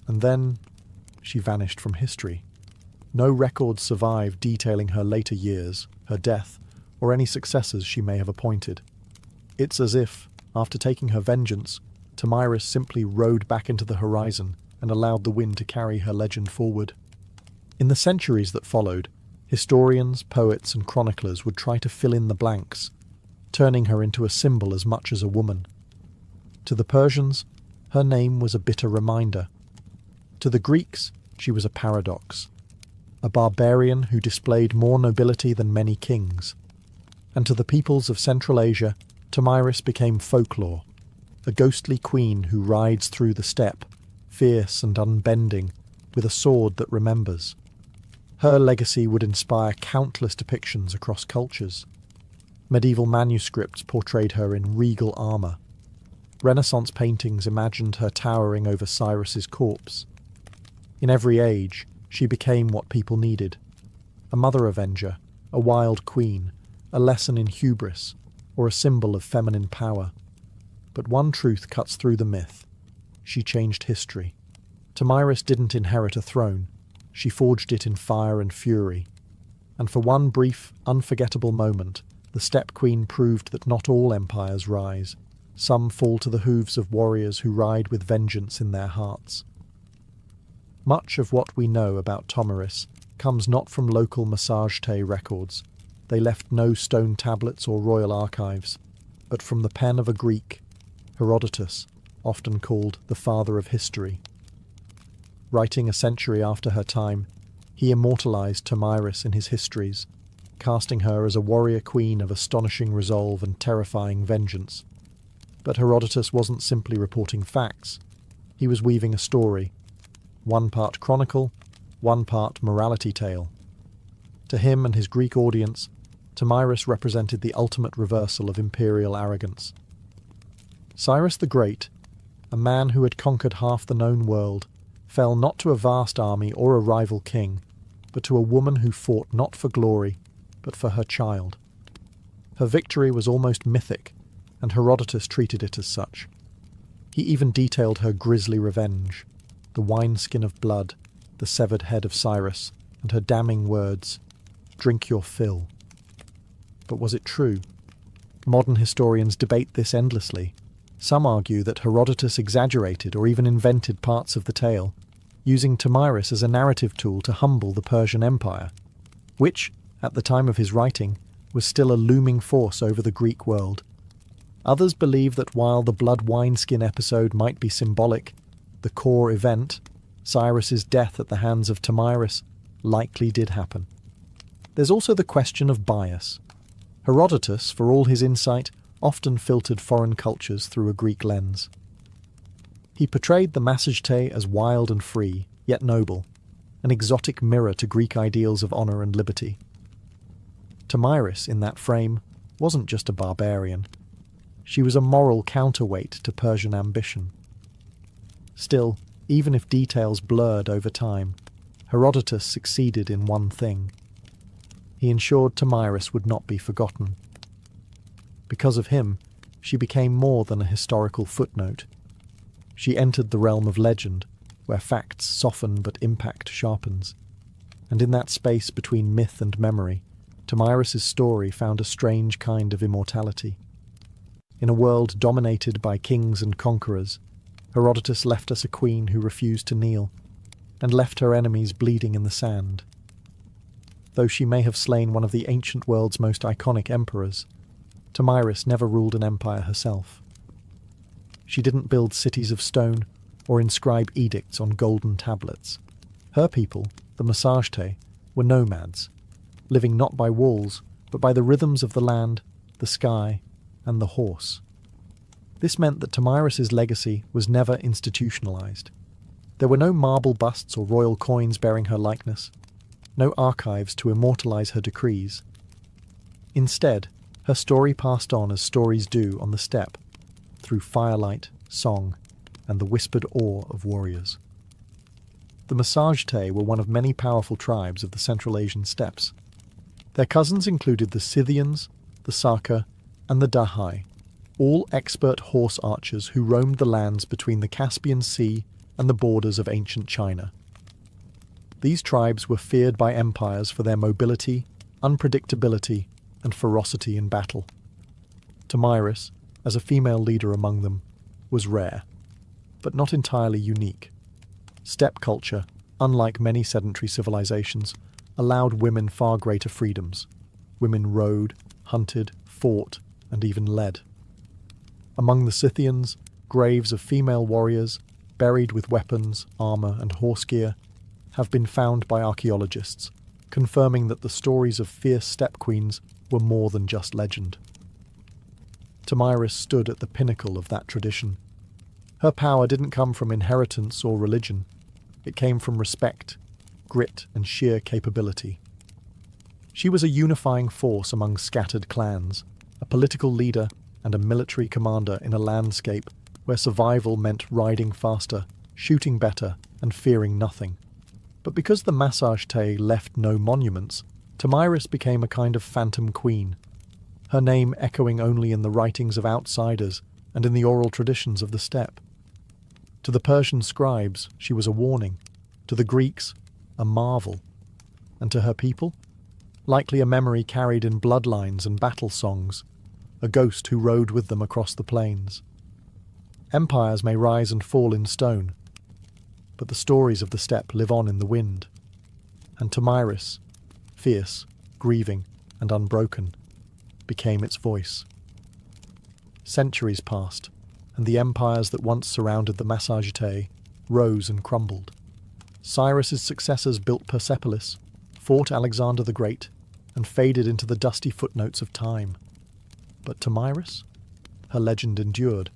[SPEAKER 1] And then she vanished from history. No records survive detailing her later years, her death, or any successors she may have appointed. It's as if, after taking her vengeance, Tomyris simply rode back into the horizon and allowed the wind to carry her legend forward. In the centuries that followed, historians, poets, and chroniclers would try to fill in the blanks, turning her into a symbol as much as a woman. To the Persians, her name was a bitter reminder. To the Greeks, she was a paradox, a barbarian who displayed more nobility than many kings. And to the peoples of Central Asia, Tomyris became folklore, a ghostly queen who rides through the steppe, fierce and unbending, with a sword that remembers. Her legacy would inspire countless depictions across cultures. Medieval manuscripts portrayed her in regal armour. Renaissance paintings imagined her towering over Cyrus's corpse. In every age, she became what people needed: a mother avenger, a wild queen, a lesson in hubris, or a symbol of feminine power. But one truth cuts through the myth: she changed history. Tomyris didn't inherit a throne, she forged it in fire and fury. And for one brief, unforgettable moment, the Steppe Queen proved that not all empires rise. Some fall to the hooves of warriors who ride with vengeance in their hearts. Much of what we know about Tomyris comes not from local Massageté records. They left no stone tablets or royal archives, but from the pen of a Greek, Herodotus, often called the father of history. Writing a century after her time, he immortalized Tomyris in his histories, casting her as a warrior queen of astonishing resolve and terrifying vengeance. But Herodotus wasn't simply reporting facts. He was weaving a story, one part chronicle, one part morality tale. To him and his Greek audience, Tomyris represented the ultimate reversal of imperial arrogance. Cyrus the Great, a man who had conquered half the known world, fell not to a vast army or a rival king, but to a woman who fought not for glory, but for her child. Her victory was almost mythic, and Herodotus treated it as such. He even detailed her grisly revenge: the wineskin of blood, the severed head of Cyrus, and her damning words, "Drink your fill." But was it true? Modern historians debate this endlessly. Some argue that Herodotus exaggerated or even invented parts of the tale, using Tomyris as a narrative tool to humble the Persian Empire, which, at the time of his writing, was still a looming force over the Greek world. Others believe that while the blood wineskin episode might be symbolic, the core event, Cyrus's death at the hands of Tomyris, likely did happen. There's also the question of bias. Herodotus, for all his insight, often filtered foreign cultures through a Greek lens. He portrayed the Massageté as wild and free, yet noble, an exotic mirror to Greek ideals of honour and liberty. Tomyris, in that frame, wasn't just a barbarian. She was a moral counterweight to Persian ambition. Still, even if details blurred over time, Herodotus succeeded in one thing. He ensured Tomyris would not be forgotten. Because of him, she became more than a historical footnote. She entered the realm of legend, where facts soften but impact sharpens. And in that space between myth and memory, Tomyris's story found a strange kind of immortality. In a world dominated by kings and conquerors, Herodotus left us a queen who refused to kneel, and left her enemies bleeding in the sand. Though she may have slain one of the ancient world's most iconic emperors, Tomyris never ruled an empire herself. She didn't build cities of stone or inscribe edicts on golden tablets. Her people, the Massageté, were nomads, living not by walls, but by the rhythms of the land, the sky, and the horse. This meant that Tomyris's legacy was never institutionalized. There were no marble busts or royal coins bearing her likeness, no archives to immortalize her decrees. Instead, her story passed on as stories do on the steppe, through firelight, song, and the whispered awe of warriors. The Massageté were one of many powerful tribes of the Central Asian steppes. Their cousins included the Scythians, the Saka, and the Dahai, all expert horse archers who roamed the lands between the Caspian Sea and the borders of ancient China. These tribes were feared by empires for their mobility, unpredictability, and ferocity in battle. Tomyris, as a female leader among them, was rare, but not entirely unique. Steppe culture, unlike many sedentary civilizations, allowed women far greater freedoms. Women rode, hunted, fought, and even led. Among the Scythians, graves of female warriors, buried with weapons, armour, and horse gear, have been found by archaeologists, confirming that the stories of fierce steppe queens were more than just legend. Tomyris stood at the pinnacle of that tradition. Her power didn't come from inheritance or religion. It came from respect, grit and sheer capability. She was a unifying force among scattered clans, a political leader and a military commander in a landscape where survival meant riding faster, shooting better, and fearing nothing. But because the Massage Tay left no monuments, Tomyris became a kind of phantom queen, her name echoing only in the writings of outsiders and in the oral traditions of the steppe. To the Persian scribes, she was a warning, to the Greeks, a marvel, and to her people, likely a memory carried in bloodlines and battle songs, a ghost who rode with them across the plains. Empires may rise and fall in stone, but the stories of the steppe live on in the wind. And Tomyris, fierce, grieving, and unbroken, became its voice. Centuries passed, and the empires that once surrounded the Massagetae rose and crumbled. Cyrus's successors built Persepolis, fought Alexander the Great, and faded into the dusty footnotes of time. But Tomyris? Her legend endured,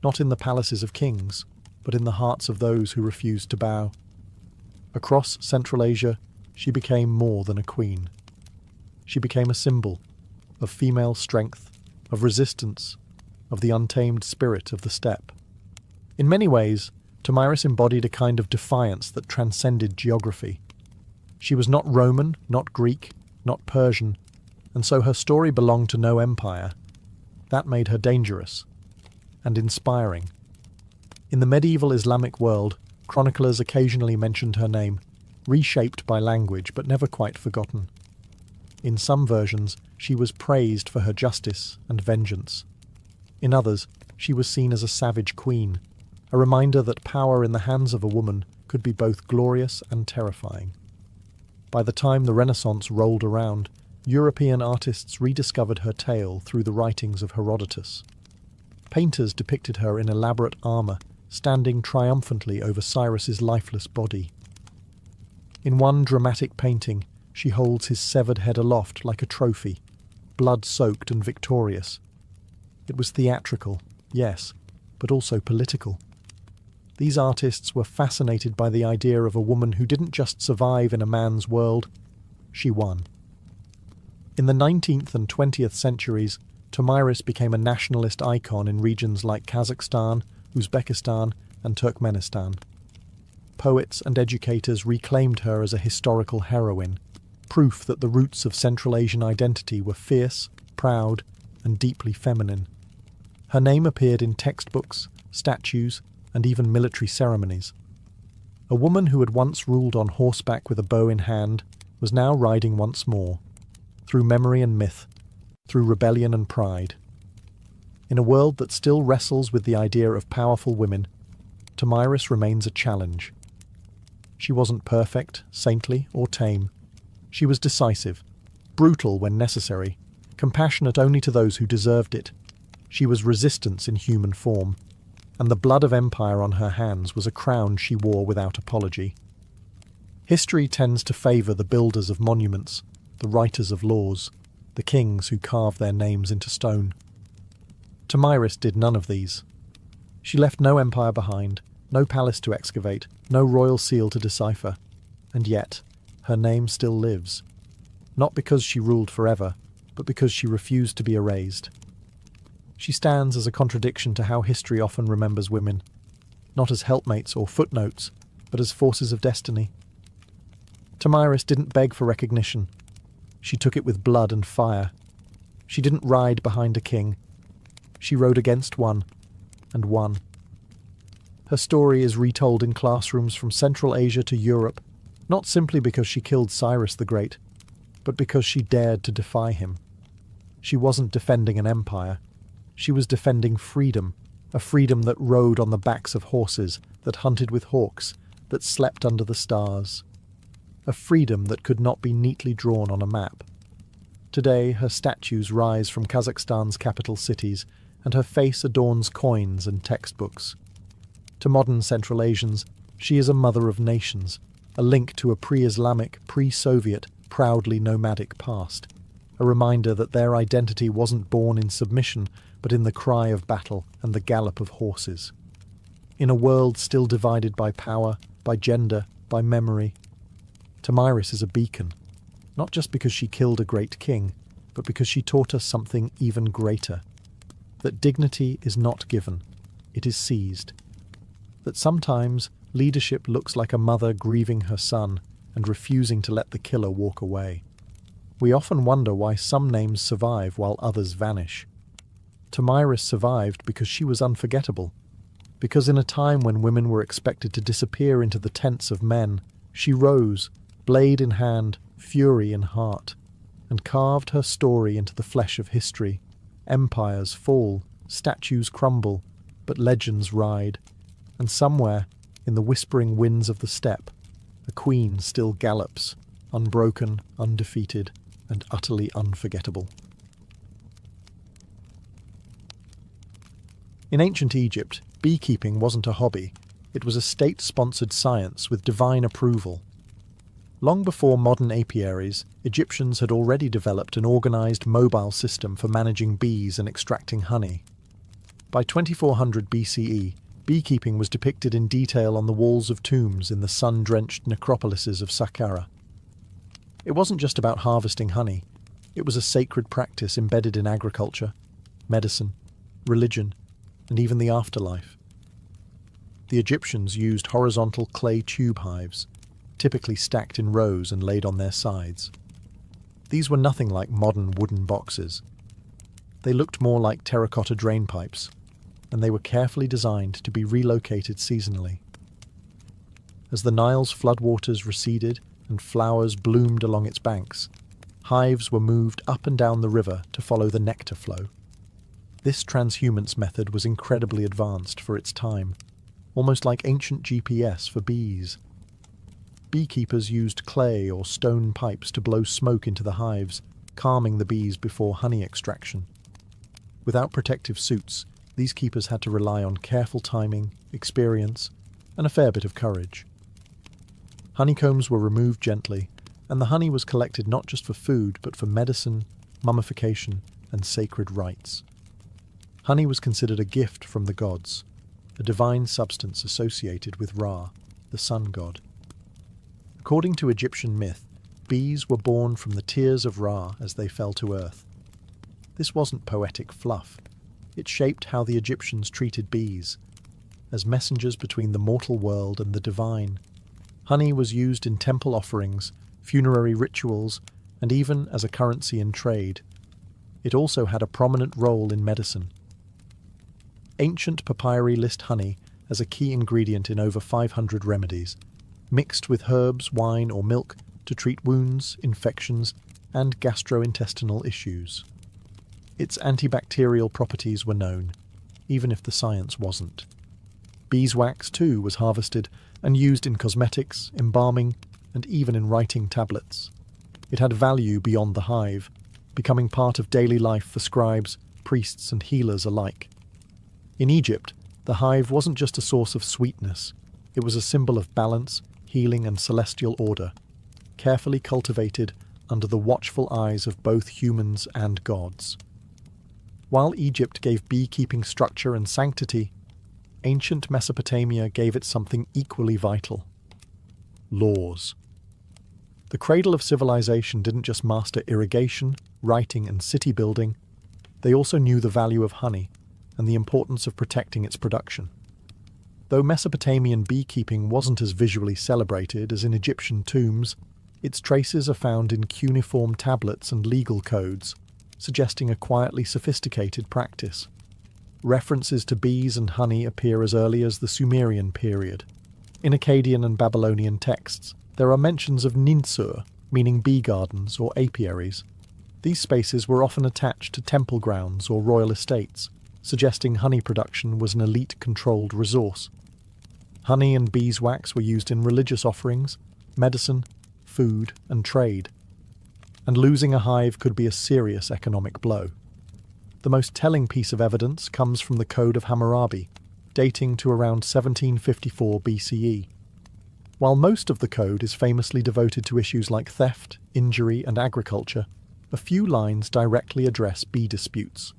[SPEAKER 1] not in the palaces of kings, but in the hearts of those who refused to bow. Across Central Asia, she became more than a queen. She became a symbol of female strength, of resistance, of the untamed spirit of the steppe. In many ways, Tomyris embodied a kind of defiance that transcended geography. She was not Roman, not Greek, not Persian, and so her story belonged to no empire. That made her dangerous and inspiring. In the medieval Islamic world, chroniclers occasionally mentioned her name, reshaped by language but never quite forgotten. In some versions, she was praised for her justice and vengeance. In others, she was seen as a savage queen, a reminder that power in the hands of a woman could be both glorious and terrifying. By the time the Renaissance rolled around, European artists rediscovered her tale through the writings of Herodotus. Painters depicted her in elaborate armour, standing triumphantly over Cyrus's lifeless body. In one dramatic painting, she holds his severed head aloft like a trophy, blood-soaked and victorious. It was theatrical, yes, but also political. These artists were fascinated by the idea of a woman who didn't just survive in a man's world, she won. In the 19th and 20th centuries, Tomyris became a nationalist icon in regions like Kazakhstan, Uzbekistan, and Turkmenistan. Poets and educators reclaimed her as a historical heroine, proof that the roots of Central Asian identity were fierce, proud, and deeply feminine. Her name appeared in textbooks, statues, and even military ceremonies. A woman who had once ruled on horseback with a bow in hand was now riding once more, through memory and myth, through rebellion and pride. In a world that still wrestles with the idea of powerful women, Tomyris remains a challenge. She wasn't perfect, saintly, or tame. She was decisive, brutal when necessary, compassionate only to those who deserved it. She was resistance in human form, and the blood of empire on her hands was a crown she wore without apology. History tends to favour the builders of monuments, the writers of laws, the kings who carve their names into stone. Tomyris did none of these. She left no empire behind, no palace to excavate, no royal seal to decipher, and yet her name still lives, not because she ruled forever, but because she refused to be erased. She stands as a contradiction to how history often remembers women, not as helpmates or footnotes, but as forces of destiny. Tomyris didn't beg for recognition. She took it with blood and fire. She didn't ride behind a king. She rode against one, and won. Her story is retold in classrooms from Central Asia to Europe, not simply because she killed Cyrus the Great, but because she dared to defy him. She wasn't defending an empire. She was defending freedom, a freedom that rode on the backs of horses, that hunted with hawks, that slept under the stars. A freedom that could not be neatly drawn on a map. Today, her statues rise from Kazakhstan's capital cities, and her face adorns coins and textbooks. To modern Central Asians, she is a mother of nations, a link to a pre-Islamic, pre-Soviet, proudly nomadic past, a reminder that their identity wasn't born in submission, but in the cry of battle and the gallop of horses. In a world still divided by power, by gender, by memory, Tamiris is a beacon, not just because she killed a great king, but because she taught us something even greater. That dignity is not given, it is seized. That sometimes leadership looks like a mother grieving her son and refusing to let the killer walk away. We often wonder why some names survive while others vanish. Tamiris survived because she was unforgettable, because in a time when women were expected to disappear into the tents of men, she rose, blade in hand, fury in heart, and carved her story into the flesh of history. Empires fall, statues crumble, but legends ride, and somewhere, in the whispering winds of the steppe, a queen still gallops, unbroken, undefeated, and utterly unforgettable. In ancient Egypt, beekeeping wasn't a hobby, it was a state-sponsored science with divine approval. Long before modern apiaries, Egyptians had already developed an organized mobile system for managing bees and extracting honey. By 2400 BCE, beekeeping was depicted in detail on the walls of tombs in the sun-drenched necropolises of Saqqara. It wasn't just about harvesting honey, it was a sacred practice embedded in agriculture, medicine, religion, and even the afterlife. The Egyptians used horizontal clay tube hives, typically stacked in rows and laid on their sides. These were nothing like modern wooden boxes. They looked more like terracotta drain pipes, and they were carefully designed to be relocated seasonally. As the Nile's floodwaters receded and flowers bloomed along its banks, hives were moved up and down the river to follow the nectar flow. This transhumance method was incredibly advanced for its time, almost like ancient GPS for bees. Beekeepers used clay or stone pipes to blow smoke into the hives, calming the bees before honey extraction. Without protective suits, these keepers had to rely on careful timing, experience, and a fair bit of courage. Honeycombs were removed gently, and the honey was collected not just for food, but for medicine, mummification, and sacred rites. Honey was considered a gift from the gods, a divine substance associated with Ra, the sun god. According to Egyptian myth, bees were born from the tears of Ra as they fell to earth. This wasn't poetic fluff. It shaped how the Egyptians treated bees, as messengers between the mortal world and the divine. Honey was used in temple offerings, funerary rituals, and even as a currency in trade. It also had a prominent role in medicine. Ancient papyri list honey as a key ingredient in over 500 remedies, mixed with herbs, wine, or milk to treat wounds, infections, and gastrointestinal issues. Its antibacterial properties were known, even if the science wasn't. Beeswax, too, was harvested and used in cosmetics, embalming, and even in writing tablets. It had value beyond the hive, becoming part of daily life for scribes, priests, and healers alike. In Egypt, the hive wasn't just a source of sweetness, it was a symbol of balance, healing, and celestial order, carefully cultivated under the watchful eyes of both humans and gods. While Egypt gave beekeeping structure and sanctity, ancient Mesopotamia gave it something equally vital: laws. The cradle of civilization didn't just master irrigation, writing, and city building, they also knew the value of honey and the importance of protecting its production. Though Mesopotamian beekeeping wasn't as visually celebrated as in Egyptian tombs, its traces are found in cuneiform tablets and legal codes, suggesting a quietly sophisticated practice. References to bees and honey appear as early as the Sumerian period. In Akkadian and Babylonian texts, there are mentions of ninsur, meaning bee gardens or apiaries. These spaces were often attached to temple grounds or royal estates, suggesting honey production was an elite-controlled resource. Honey and beeswax were used in religious offerings, medicine, food, and trade. And losing a hive could be a serious economic blow. The most telling piece of evidence comes from the Code of Hammurabi, dating to around 1754 BCE. While most of the code is famously devoted to issues like theft, injury, and agriculture, a few lines directly address bee disputes.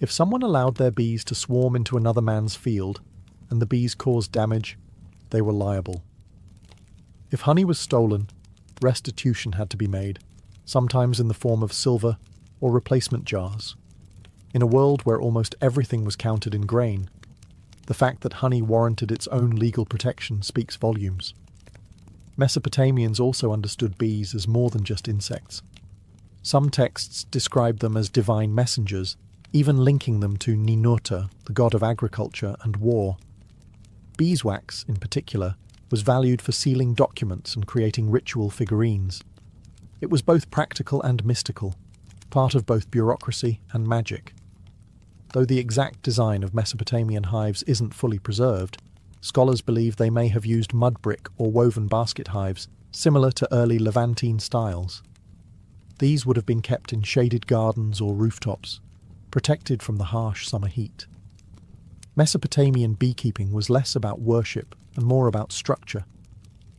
[SPEAKER 1] If someone allowed their bees to swarm into another man's field, and the bees caused damage, they were liable. If honey was stolen, restitution had to be made, sometimes in the form of silver or replacement jars. In a world where almost everything was counted in grain, the fact that honey warranted its own legal protection speaks volumes. Mesopotamians also understood bees as more than just insects. Some texts describe them as divine messengers, even linking them to Ninurta, the god of agriculture and war. Beeswax, in particular, was valued for sealing documents and creating ritual figurines. It was both practical and mystical, part of both bureaucracy and magic. Though the exact design of Mesopotamian hives isn't fully preserved, scholars believe they may have used mud brick or woven basket hives, similar to early Levantine styles. These would have been kept in shaded gardens or rooftops, protected from the harsh summer heat. Mesopotamian beekeeping was less about worship and more about structure,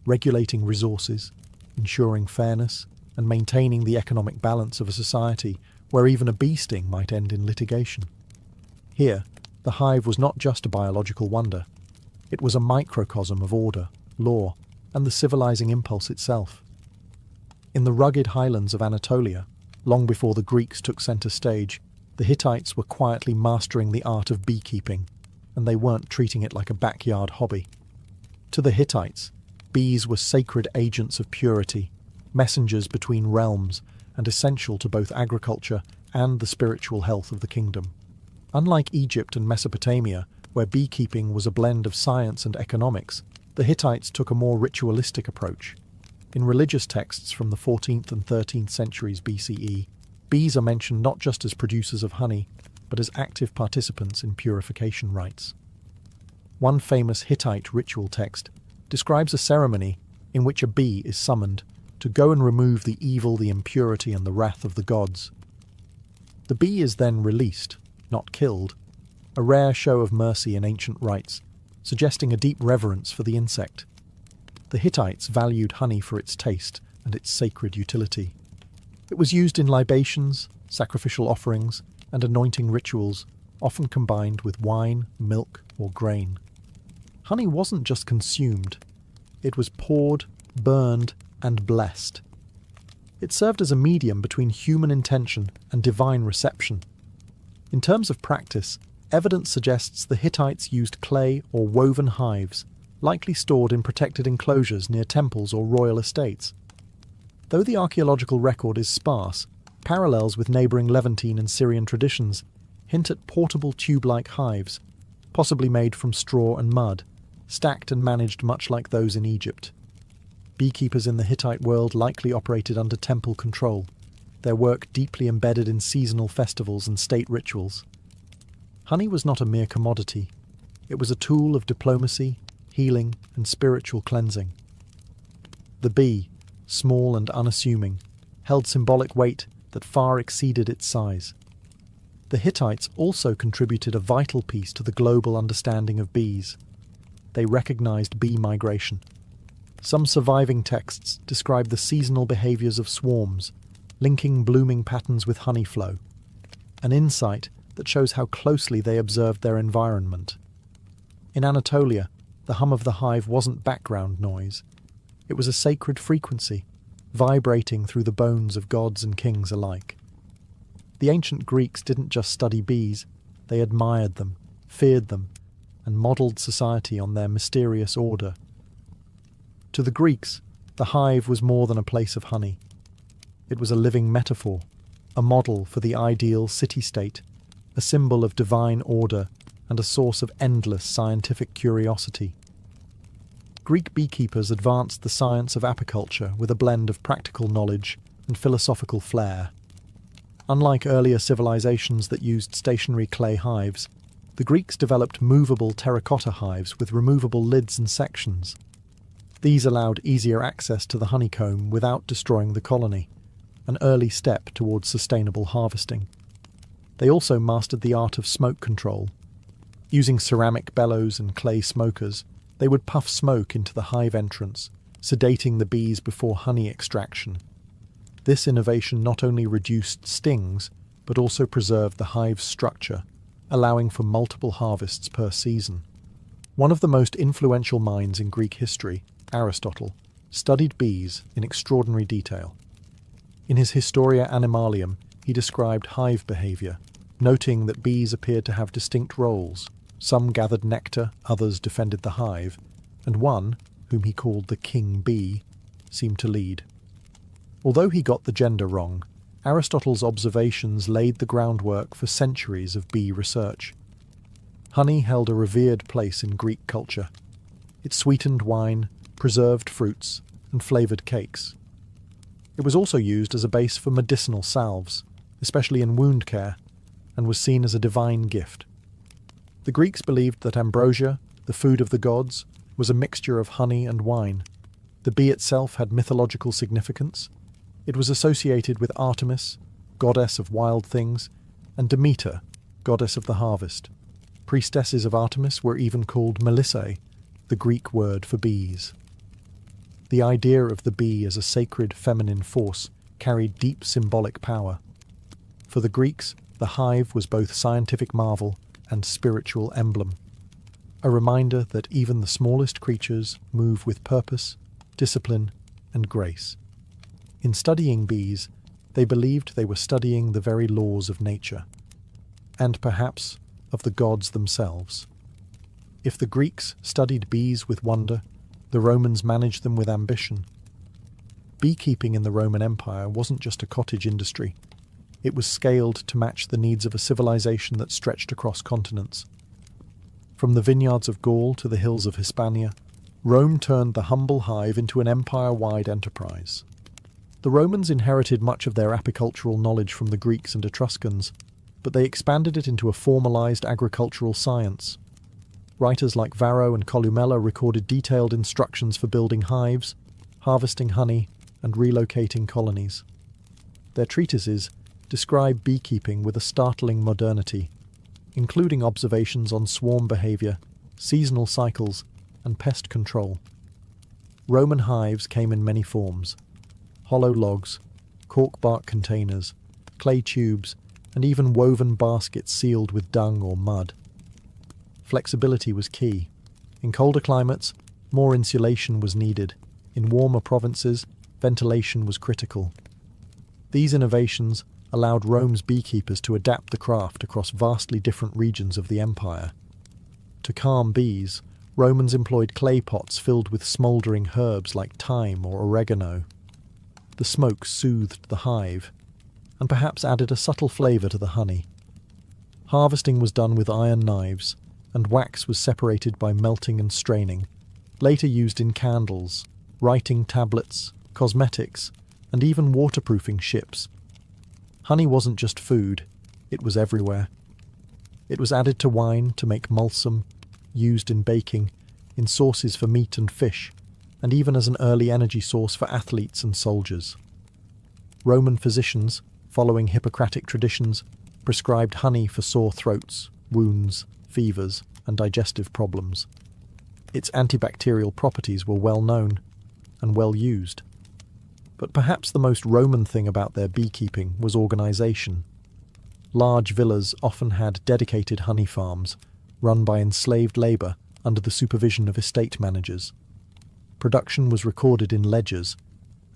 [SPEAKER 1] regulating resources, ensuring fairness, and maintaining the economic balance of a society where even a bee sting might end in litigation. Here, the hive was not just a biological wonder. It was a microcosm of order, law, and the civilizing impulse itself. In the rugged highlands of Anatolia, long before the Greeks took center stage, the Hittites were quietly mastering the art of beekeeping, and they weren't treating it like a backyard hobby. To the Hittites, bees were sacred agents of purity, messengers between realms, and essential to both agriculture and the spiritual health of the kingdom. Unlike Egypt and Mesopotamia, where beekeeping was a blend of science and economics, the Hittites took a more ritualistic approach. In religious texts from the 14th and 13th centuries BCE, bees are mentioned not just as producers of honey, but as active participants in purification rites. One famous Hittite ritual text describes a ceremony in which a bee is summoned to go and remove the evil, the impurity, and the wrath of the gods. The bee is then released, not killed, a rare show of mercy in ancient rites, suggesting a deep reverence for the insect. The Hittites valued honey for its taste and its sacred utility. It was used in libations, sacrificial offerings, and anointing rituals, often combined with wine, milk, or grain. Honey wasn't just consumed, it was poured, burned, and blessed. It served as a medium between human intention and divine reception. In terms of practice, evidence suggests the Hittites used clay or woven hives, likely stored in protected enclosures near temples or royal estates. Though the archaeological record is sparse, parallels with neighbouring Levantine and Syrian traditions hint at portable tube-like hives, possibly made from straw and mud, stacked and managed much like those in Egypt. Beekeepers in the Hittite world likely operated under temple control, their work deeply embedded in seasonal festivals and state rituals. Honey was not a mere commodity. It was a tool of diplomacy, healing, and spiritual cleansing. The bee, small and unassuming, held symbolic weight that far exceeded its size. The Hittites also contributed a vital piece to the global understanding of bees. They recognized bee migration. Some surviving texts describe the seasonal behaviors of swarms, linking blooming patterns with honey flow, an insight that shows how closely they observed their environment. In Anatolia, the hum of the hive wasn't background noise. It was a sacred frequency, vibrating through the bones of gods and kings alike. The ancient Greeks didn't just study bees, they admired them, feared them, and modelled society on their mysterious order. To the Greeks, the hive was more than a place of honey. It was a living metaphor, a model for the ideal city-state, a symbol of divine order, and a source of endless scientific curiosity. Greek beekeepers advanced the science of apiculture with a blend of practical knowledge and philosophical flair. Unlike earlier civilizations that used stationary clay hives, the Greeks developed movable terracotta hives with removable lids and sections. These allowed easier access to the honeycomb without destroying the colony, an early step towards sustainable harvesting. They also mastered the art of smoke control. Using ceramic bellows and clay smokers, they would puff smoke into the hive entrance, sedating the bees before honey extraction. This innovation not only reduced stings, but also preserved the hive's structure, allowing for multiple harvests per season. One of the most influential minds in Greek history, Aristotle, studied bees in extraordinary detail. In his Historia Animalium, he described hive behaviour, noting that bees appeared to have distinct roles. Some gathered nectar, others defended the hive, and one, whom he called the king bee, seemed to lead. Although he got the gender wrong, Aristotle's observations laid the groundwork for centuries of bee research. Honey held a revered place in Greek culture. It sweetened wine, preserved fruits, and flavoured cakes. It was also used as a base for medicinal salves, especially in wound care, and was seen as a divine gift. The Greeks believed that ambrosia, the food of the gods, was a mixture of honey and wine. The bee itself had mythological significance. It was associated with Artemis, goddess of wild things, and Demeter, goddess of the harvest. Priestesses of Artemis were even called Melissae, the Greek word for bees. The idea of the bee as a sacred feminine force carried deep symbolic power. For the Greeks, the hive was both scientific marvel and spiritual emblem, a reminder that even the smallest creatures move with purpose, discipline, and grace. In studying bees, they believed they were studying the very laws of nature, and perhaps of the gods themselves. If the Greeks studied bees with wonder, the Romans managed them with ambition. Beekeeping in the Roman Empire wasn't just a cottage industry. It was scaled to match the needs of a civilization that stretched across continents. From the vineyards of Gaul to the hills of Hispania, Rome turned the humble hive into an empire-wide enterprise. The Romans inherited much of their apicultural knowledge from the Greeks and Etruscans, but they expanded it into a formalized agricultural science. Writers like Varro and Columella recorded detailed instructions for building hives, harvesting honey, and relocating colonies. Their treatises describe beekeeping with a startling modernity, including observations on swarm behavior, seasonal cycles, and pest control. Roman hives came in many forms: hollow logs, cork bark containers, clay tubes, and even woven baskets sealed with dung or mud. Flexibility was key. In colder climates, more insulation was needed. In warmer provinces, ventilation was critical. These innovations allowed Rome's beekeepers to adapt the craft across vastly different regions of the empire. To calm bees, Romans employed clay pots filled with smouldering herbs like thyme or oregano. The smoke soothed the hive, and perhaps added a subtle flavour to the honey. Harvesting was done with iron knives, and wax was separated by melting and straining, later used in candles, writing tablets, cosmetics, and even waterproofing ships. Honey wasn't just food, it was everywhere. It was added to wine to make mulsum, used in baking, in sauces for meat and fish, and even as an early energy source for athletes and soldiers. Roman physicians, following Hippocratic traditions, prescribed honey for sore throats, wounds, fevers, and digestive problems. Its antibacterial properties were well known and well used. But perhaps the most Roman thing about their beekeeping was organisation. Large villas often had dedicated honey farms, run by enslaved labour under the supervision of estate managers. Production was recorded in ledgers,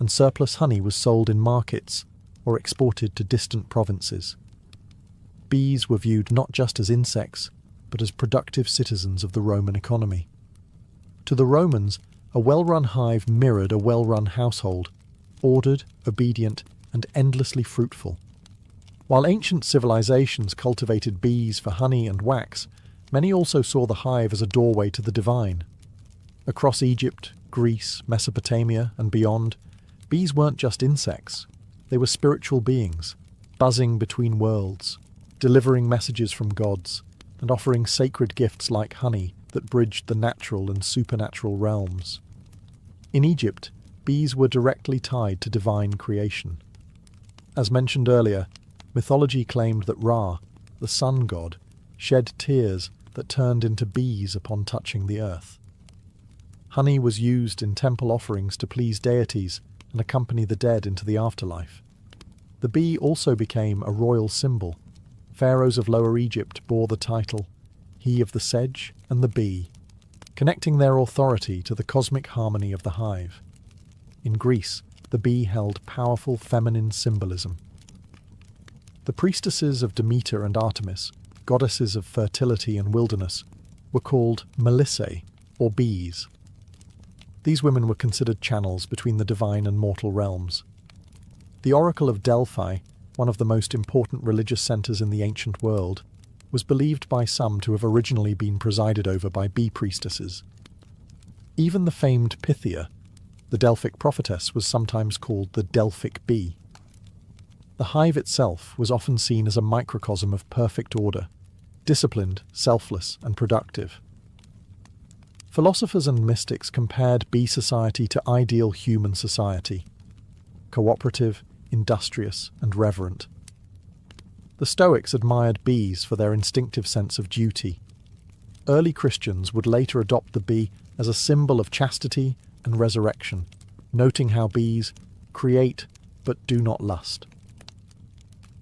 [SPEAKER 1] and surplus honey was sold in markets or exported to distant provinces. Bees were viewed not just as insects, but as productive citizens of the Roman economy. To the Romans, a well-run hive mirrored a well-run household, ordered, obedient, and endlessly fruitful. While ancient civilizations cultivated bees for honey and wax, many also saw the hive as a doorway to the divine. Across Egypt, Greece, Mesopotamia, and beyond, bees weren't just insects. They were spiritual beings, buzzing between worlds, delivering messages from gods, and offering sacred gifts like honey that bridged the natural and supernatural realms. In Egypt, bees were directly tied to divine creation. As mentioned earlier, mythology claimed that Ra, the sun god, shed tears that turned into bees upon touching the earth. Honey was used in temple offerings to please deities and accompany the dead into the afterlife. The bee also became a royal symbol. Pharaohs of Lower Egypt bore the title, he of the sedge and the bee, connecting their authority to the cosmic harmony of the hive. In Greece, the bee held powerful feminine symbolism. The priestesses of Demeter and Artemis, goddesses of fertility and wilderness, were called melissae, or bees. These women were considered channels between the divine and mortal realms. The Oracle of Delphi, one of the most important religious centres in the ancient world, was believed by some to have originally been presided over by bee priestesses. Even the famed Pythia, the Delphic prophetess, was sometimes called the Delphic bee. The hive itself was often seen as a microcosm of perfect order, disciplined, selfless, and productive. Philosophers and mystics compared bee society to ideal human society: cooperative, industrious, and reverent. The Stoics admired bees for their instinctive sense of duty. Early Christians would later adopt the bee as a symbol of chastity and resurrection, noting how bees create but do not lust.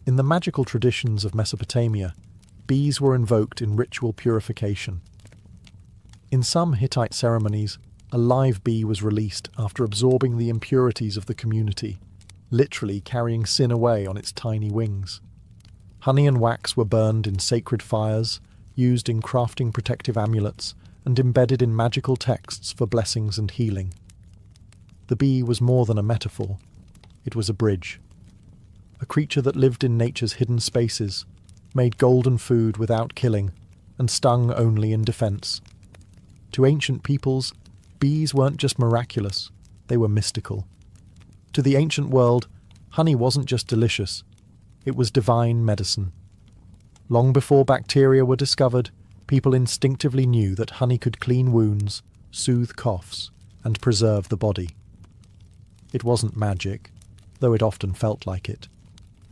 [SPEAKER 1] In the magical traditions of Mesopotamia, bees were invoked in ritual purification. In some Hittite ceremonies, a live bee was released after absorbing the impurities of the community, literally carrying sin away on its tiny wings. Honey and wax were burned in sacred fires, used in crafting protective amulets, and embedded in magical texts for blessings and healing. The bee was more than a metaphor. It was a bridge. A creature that lived in nature's hidden spaces, made golden food without killing, and stung only in defense. To ancient peoples, bees weren't just miraculous, they were mystical. To the ancient world, honey wasn't just delicious, it was divine medicine. Long before bacteria were discovered, people instinctively knew that honey could clean wounds, soothe coughs, and preserve the body. It wasn't magic, though it often felt like it.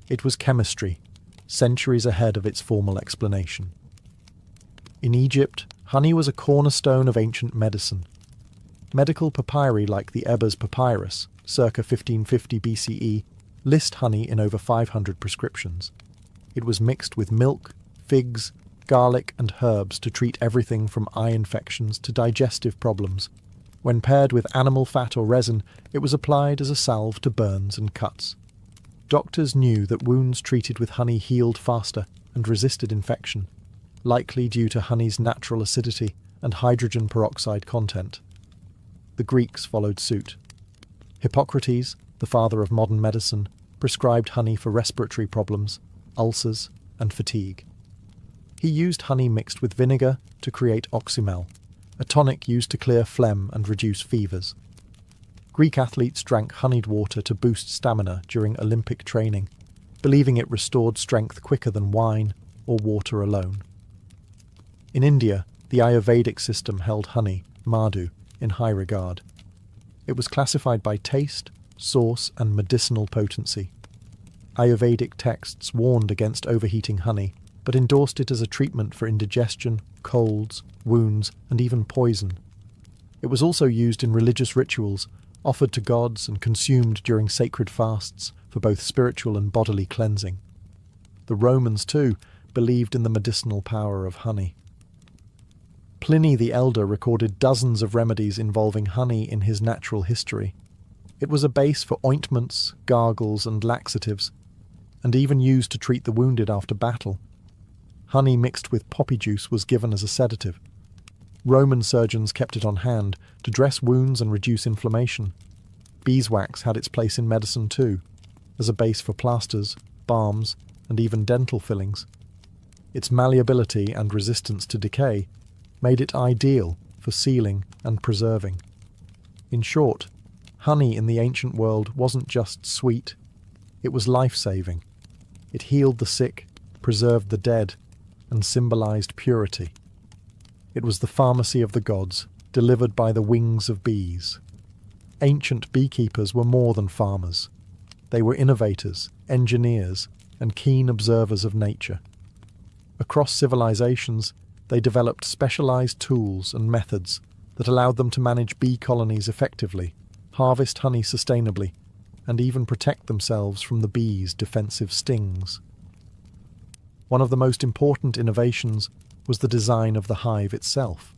[SPEAKER 1] It was chemistry, centuries ahead of its formal explanation. In Egypt, honey was a cornerstone of ancient medicine. Medical papyri like the Ebers papyrus, circa 1550 BCE, list honey in over 500 prescriptions. It was mixed with milk, figs, garlic and herbs to treat everything from eye infections to digestive problems. When paired with animal fat or resin, it was applied as a salve to burns and cuts. Doctors knew that wounds treated with honey healed faster and resisted infection, likely due to honey's natural acidity and hydrogen peroxide content. The Greeks followed suit. Hippocrates, the father of modern medicine, prescribed honey for respiratory problems, ulcers, and fatigue. He used honey mixed with vinegar to create oxymel, a tonic used to clear phlegm and reduce fevers. Greek athletes drank honeyed water to boost stamina during Olympic training, believing it restored strength quicker than wine or water alone. In India, the Ayurvedic system held honey, madhu, in high regard. It was classified by taste, source, and medicinal potency. Ayurvedic texts warned against overheating honey, but endorsed it as a treatment for indigestion, colds, wounds, and even poison. It was also used in religious rituals, offered to gods and consumed during sacred fasts for both spiritual and bodily cleansing. The Romans, too, believed in the medicinal power of honey. Pliny the Elder recorded dozens of remedies involving honey in his natural history. It was a base for ointments, gargles, and laxatives, and even used to treat the wounded after battle. Honey mixed with poppy juice was given as a sedative. Roman surgeons kept it on hand to dress wounds and reduce inflammation. Beeswax had its place in medicine too, as a base for plasters, balms, and even dental fillings. Its malleability and resistance to decay made it ideal for sealing and preserving. In short, honey in the ancient world wasn't just sweet, it was life-saving. It healed the sick, preserved the dead, and symbolized purity. It was the pharmacy of the gods, delivered by the wings of bees. Ancient beekeepers were more than farmers. They were innovators, engineers, and keen observers of nature. Across civilizations, they developed specialized tools and methods that allowed them to manage bee colonies effectively, harvest honey sustainably, and even protect themselves from the bees' defensive stings. One of the most important innovations was the design of the hive itself.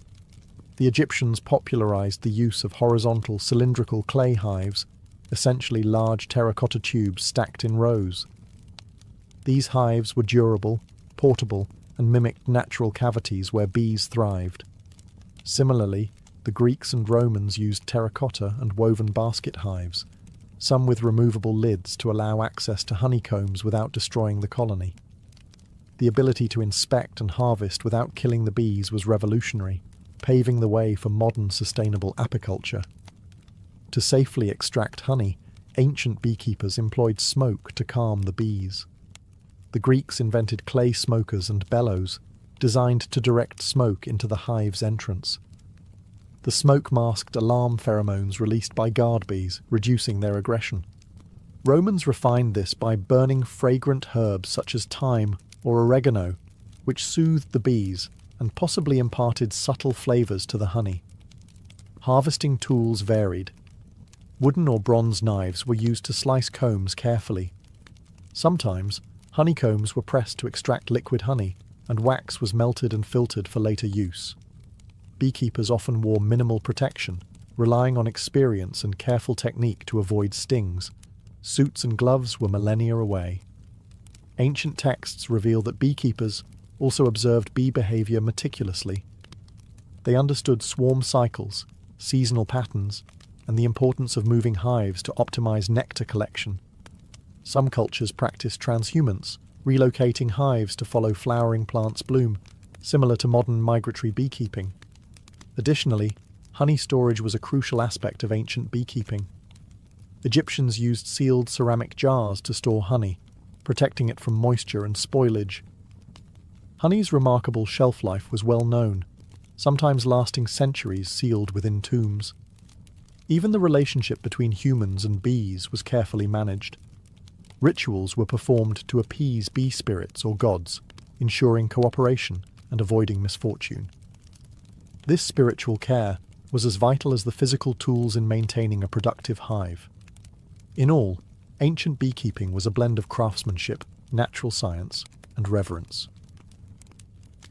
[SPEAKER 1] The Egyptians popularized the use of horizontal cylindrical clay hives essentially large terracotta tubes stacked in rows. These hives were durable, portable, and mimicked natural cavities where bees thrived. Similarly, the Greeks and Romans used terracotta and woven basket hives, some with removable lids to allow access to honeycombs without destroying the colony. The ability to inspect and harvest without killing the bees was revolutionary, paving the way for modern sustainable apiculture. To safely extract honey, ancient beekeepers employed smoke to calm the bees. The Greeks invented clay smokers and bellows, designed to direct smoke into the hive's entrance. The smoke masked alarm pheromones released by guard bees, reducing their aggression. Romans refined this by burning fragrant herbs such as thyme or oregano, which soothed the bees and possibly imparted subtle flavours to the honey. Harvesting tools varied. Wooden or bronze knives were used to slice combs carefully. Sometimes, honeycombs were pressed to extract liquid honey, and wax was melted and filtered for later use. Beekeepers often wore minimal protection, relying on experience and careful technique to avoid stings. Suits and gloves were millennia away. Ancient texts reveal that beekeepers also observed bee behavior meticulously. They understood swarm cycles, seasonal patterns, and the importance of moving hives to optimize nectar collection. Some cultures practiced transhumance, relocating hives to follow flowering plants' bloom, similar to modern migratory beekeeping. Additionally, honey storage was a crucial aspect of ancient beekeeping. Egyptians used sealed ceramic jars to store honey, protecting it from moisture and spoilage. Honey's remarkable shelf life was well known, sometimes lasting centuries sealed within tombs. Even the relationship between humans and bees was carefully managed. Rituals were performed to appease bee spirits or gods, ensuring cooperation and avoiding misfortune. This spiritual care was as vital as the physical tools in maintaining a productive hive. In all, ancient beekeeping was a blend of craftsmanship, natural science, and reverence.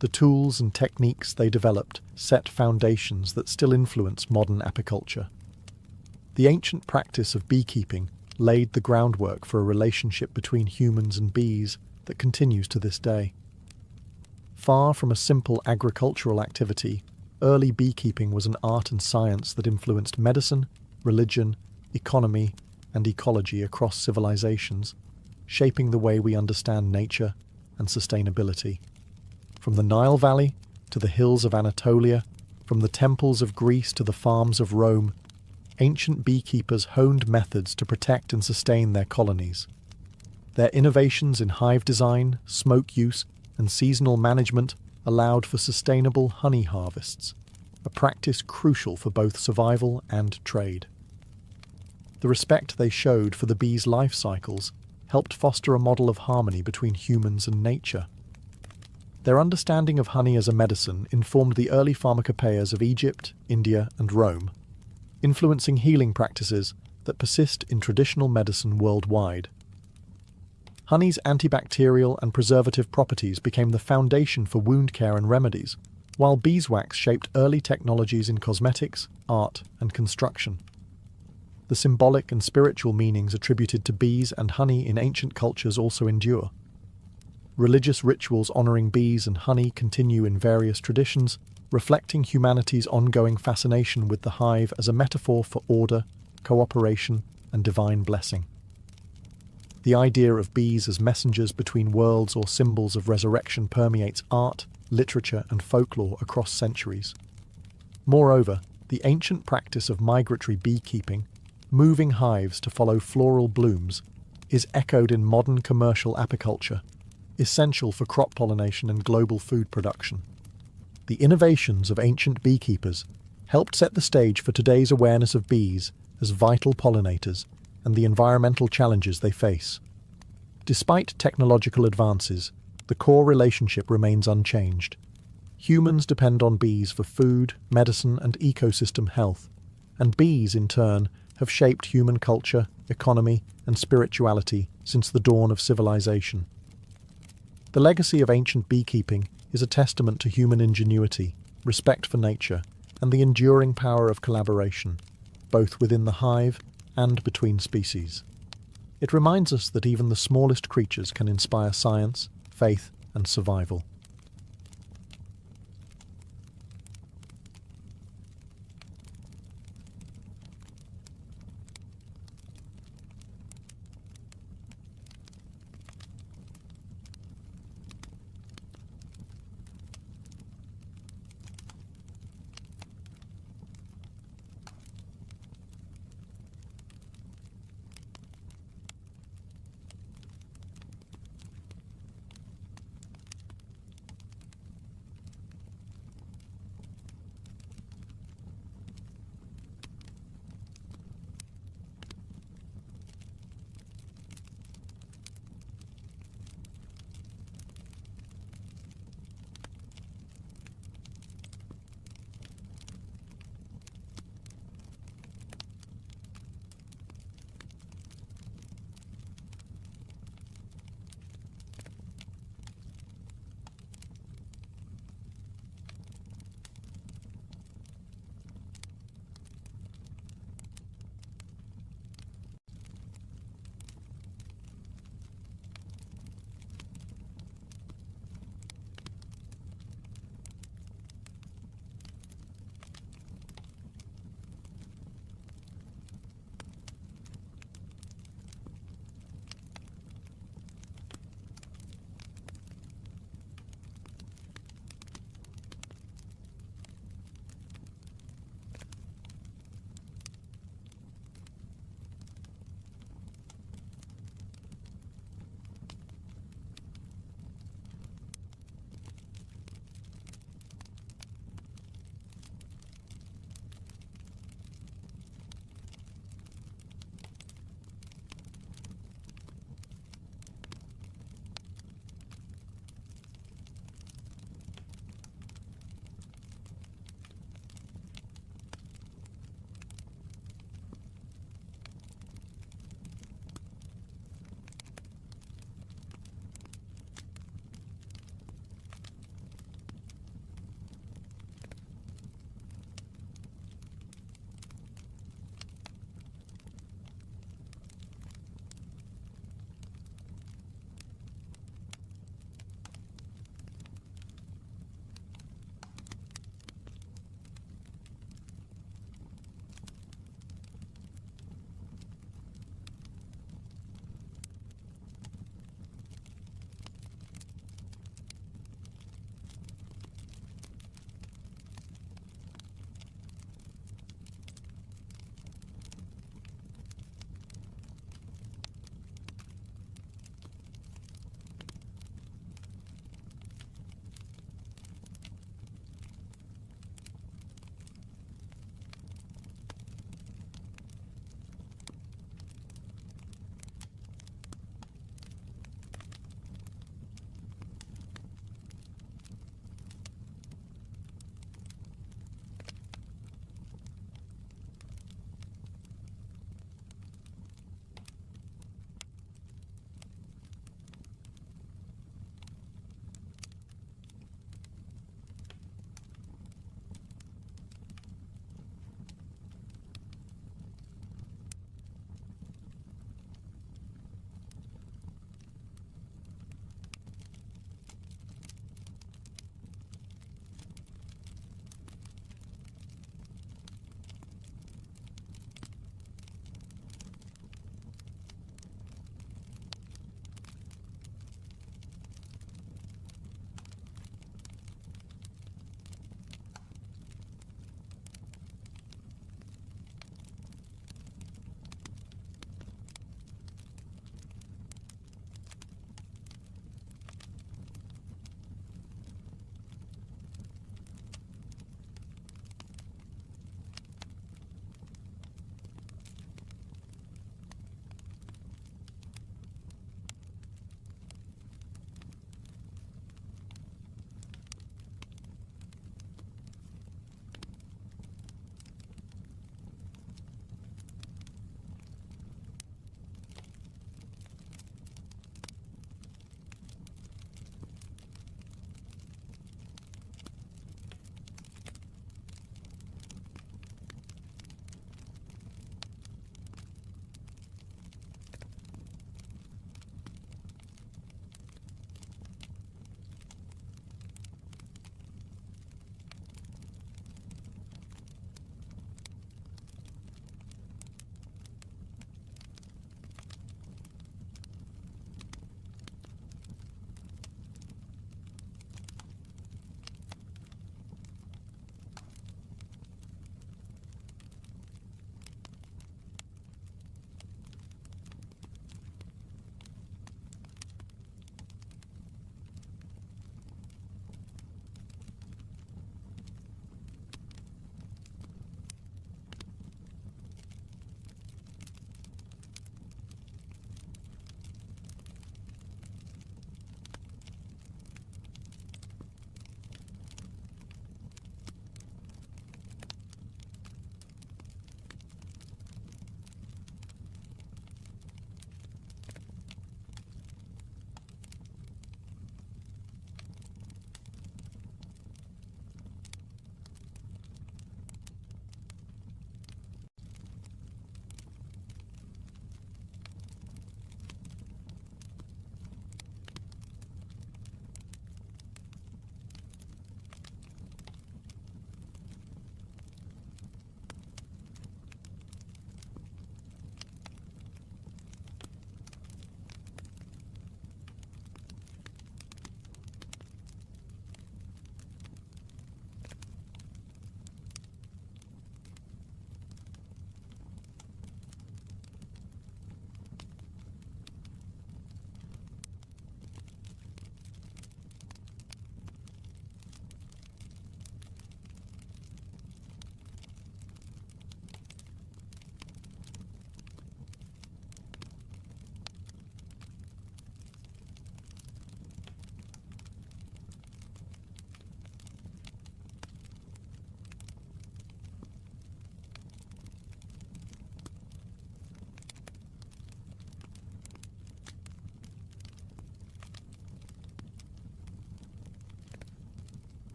[SPEAKER 1] The tools and techniques they developed set foundations that still influence modern apiculture. The ancient practice of beekeeping laid the groundwork for a relationship between humans and bees that continues to this day. Far from a simple agricultural activity, early beekeeping was an art and science that influenced medicine, religion, economy, and ecology across civilizations, shaping the way we understand nature and sustainability. From the Nile Valley to the hills of Anatolia, from the temples of Greece to the farms of Rome, ancient beekeepers honed methods to protect and sustain their colonies. Their innovations in hive design, smoke use, and seasonal management allowed for sustainable honey harvests, a practice crucial for both survival and trade. The respect they showed for the bees' life cycles helped foster a model of harmony between humans and nature. Their understanding of honey as a medicine informed the early pharmacopoeias of Egypt, India, and Rome, influencing healing practices that persist in traditional medicine worldwide. Honey's antibacterial and preservative properties became the foundation for wound care and remedies, while beeswax shaped early technologies in cosmetics, art, and construction. The symbolic and spiritual meanings attributed to bees and honey in ancient cultures also endure. Religious rituals honoring bees and honey continue in various traditions, reflecting humanity's ongoing fascination with the hive as a metaphor for order, cooperation, and divine blessing. The idea of bees as messengers between worlds or symbols of resurrection permeates art, literature, and folklore across centuries. Moreover, the ancient practice of migratory beekeeping, moving hives to follow floral blooms, is echoed in modern commercial apiculture, essential for crop pollination and global food production. The innovations of ancient beekeepers helped set the stage for today's awareness of bees as vital pollinators and the environmental challenges they face. Despite technological advances, the core relationship remains unchanged. Humans depend on bees for food, medicine, and ecosystem health, and bees, in turn, have shaped human culture, economy, and spirituality since the dawn of civilization. The legacy of ancient beekeeping is a testament to human ingenuity, respect for nature, and the enduring power of collaboration, both within the hive and between species. It reminds us that even the smallest creatures can inspire science, faith, and survival.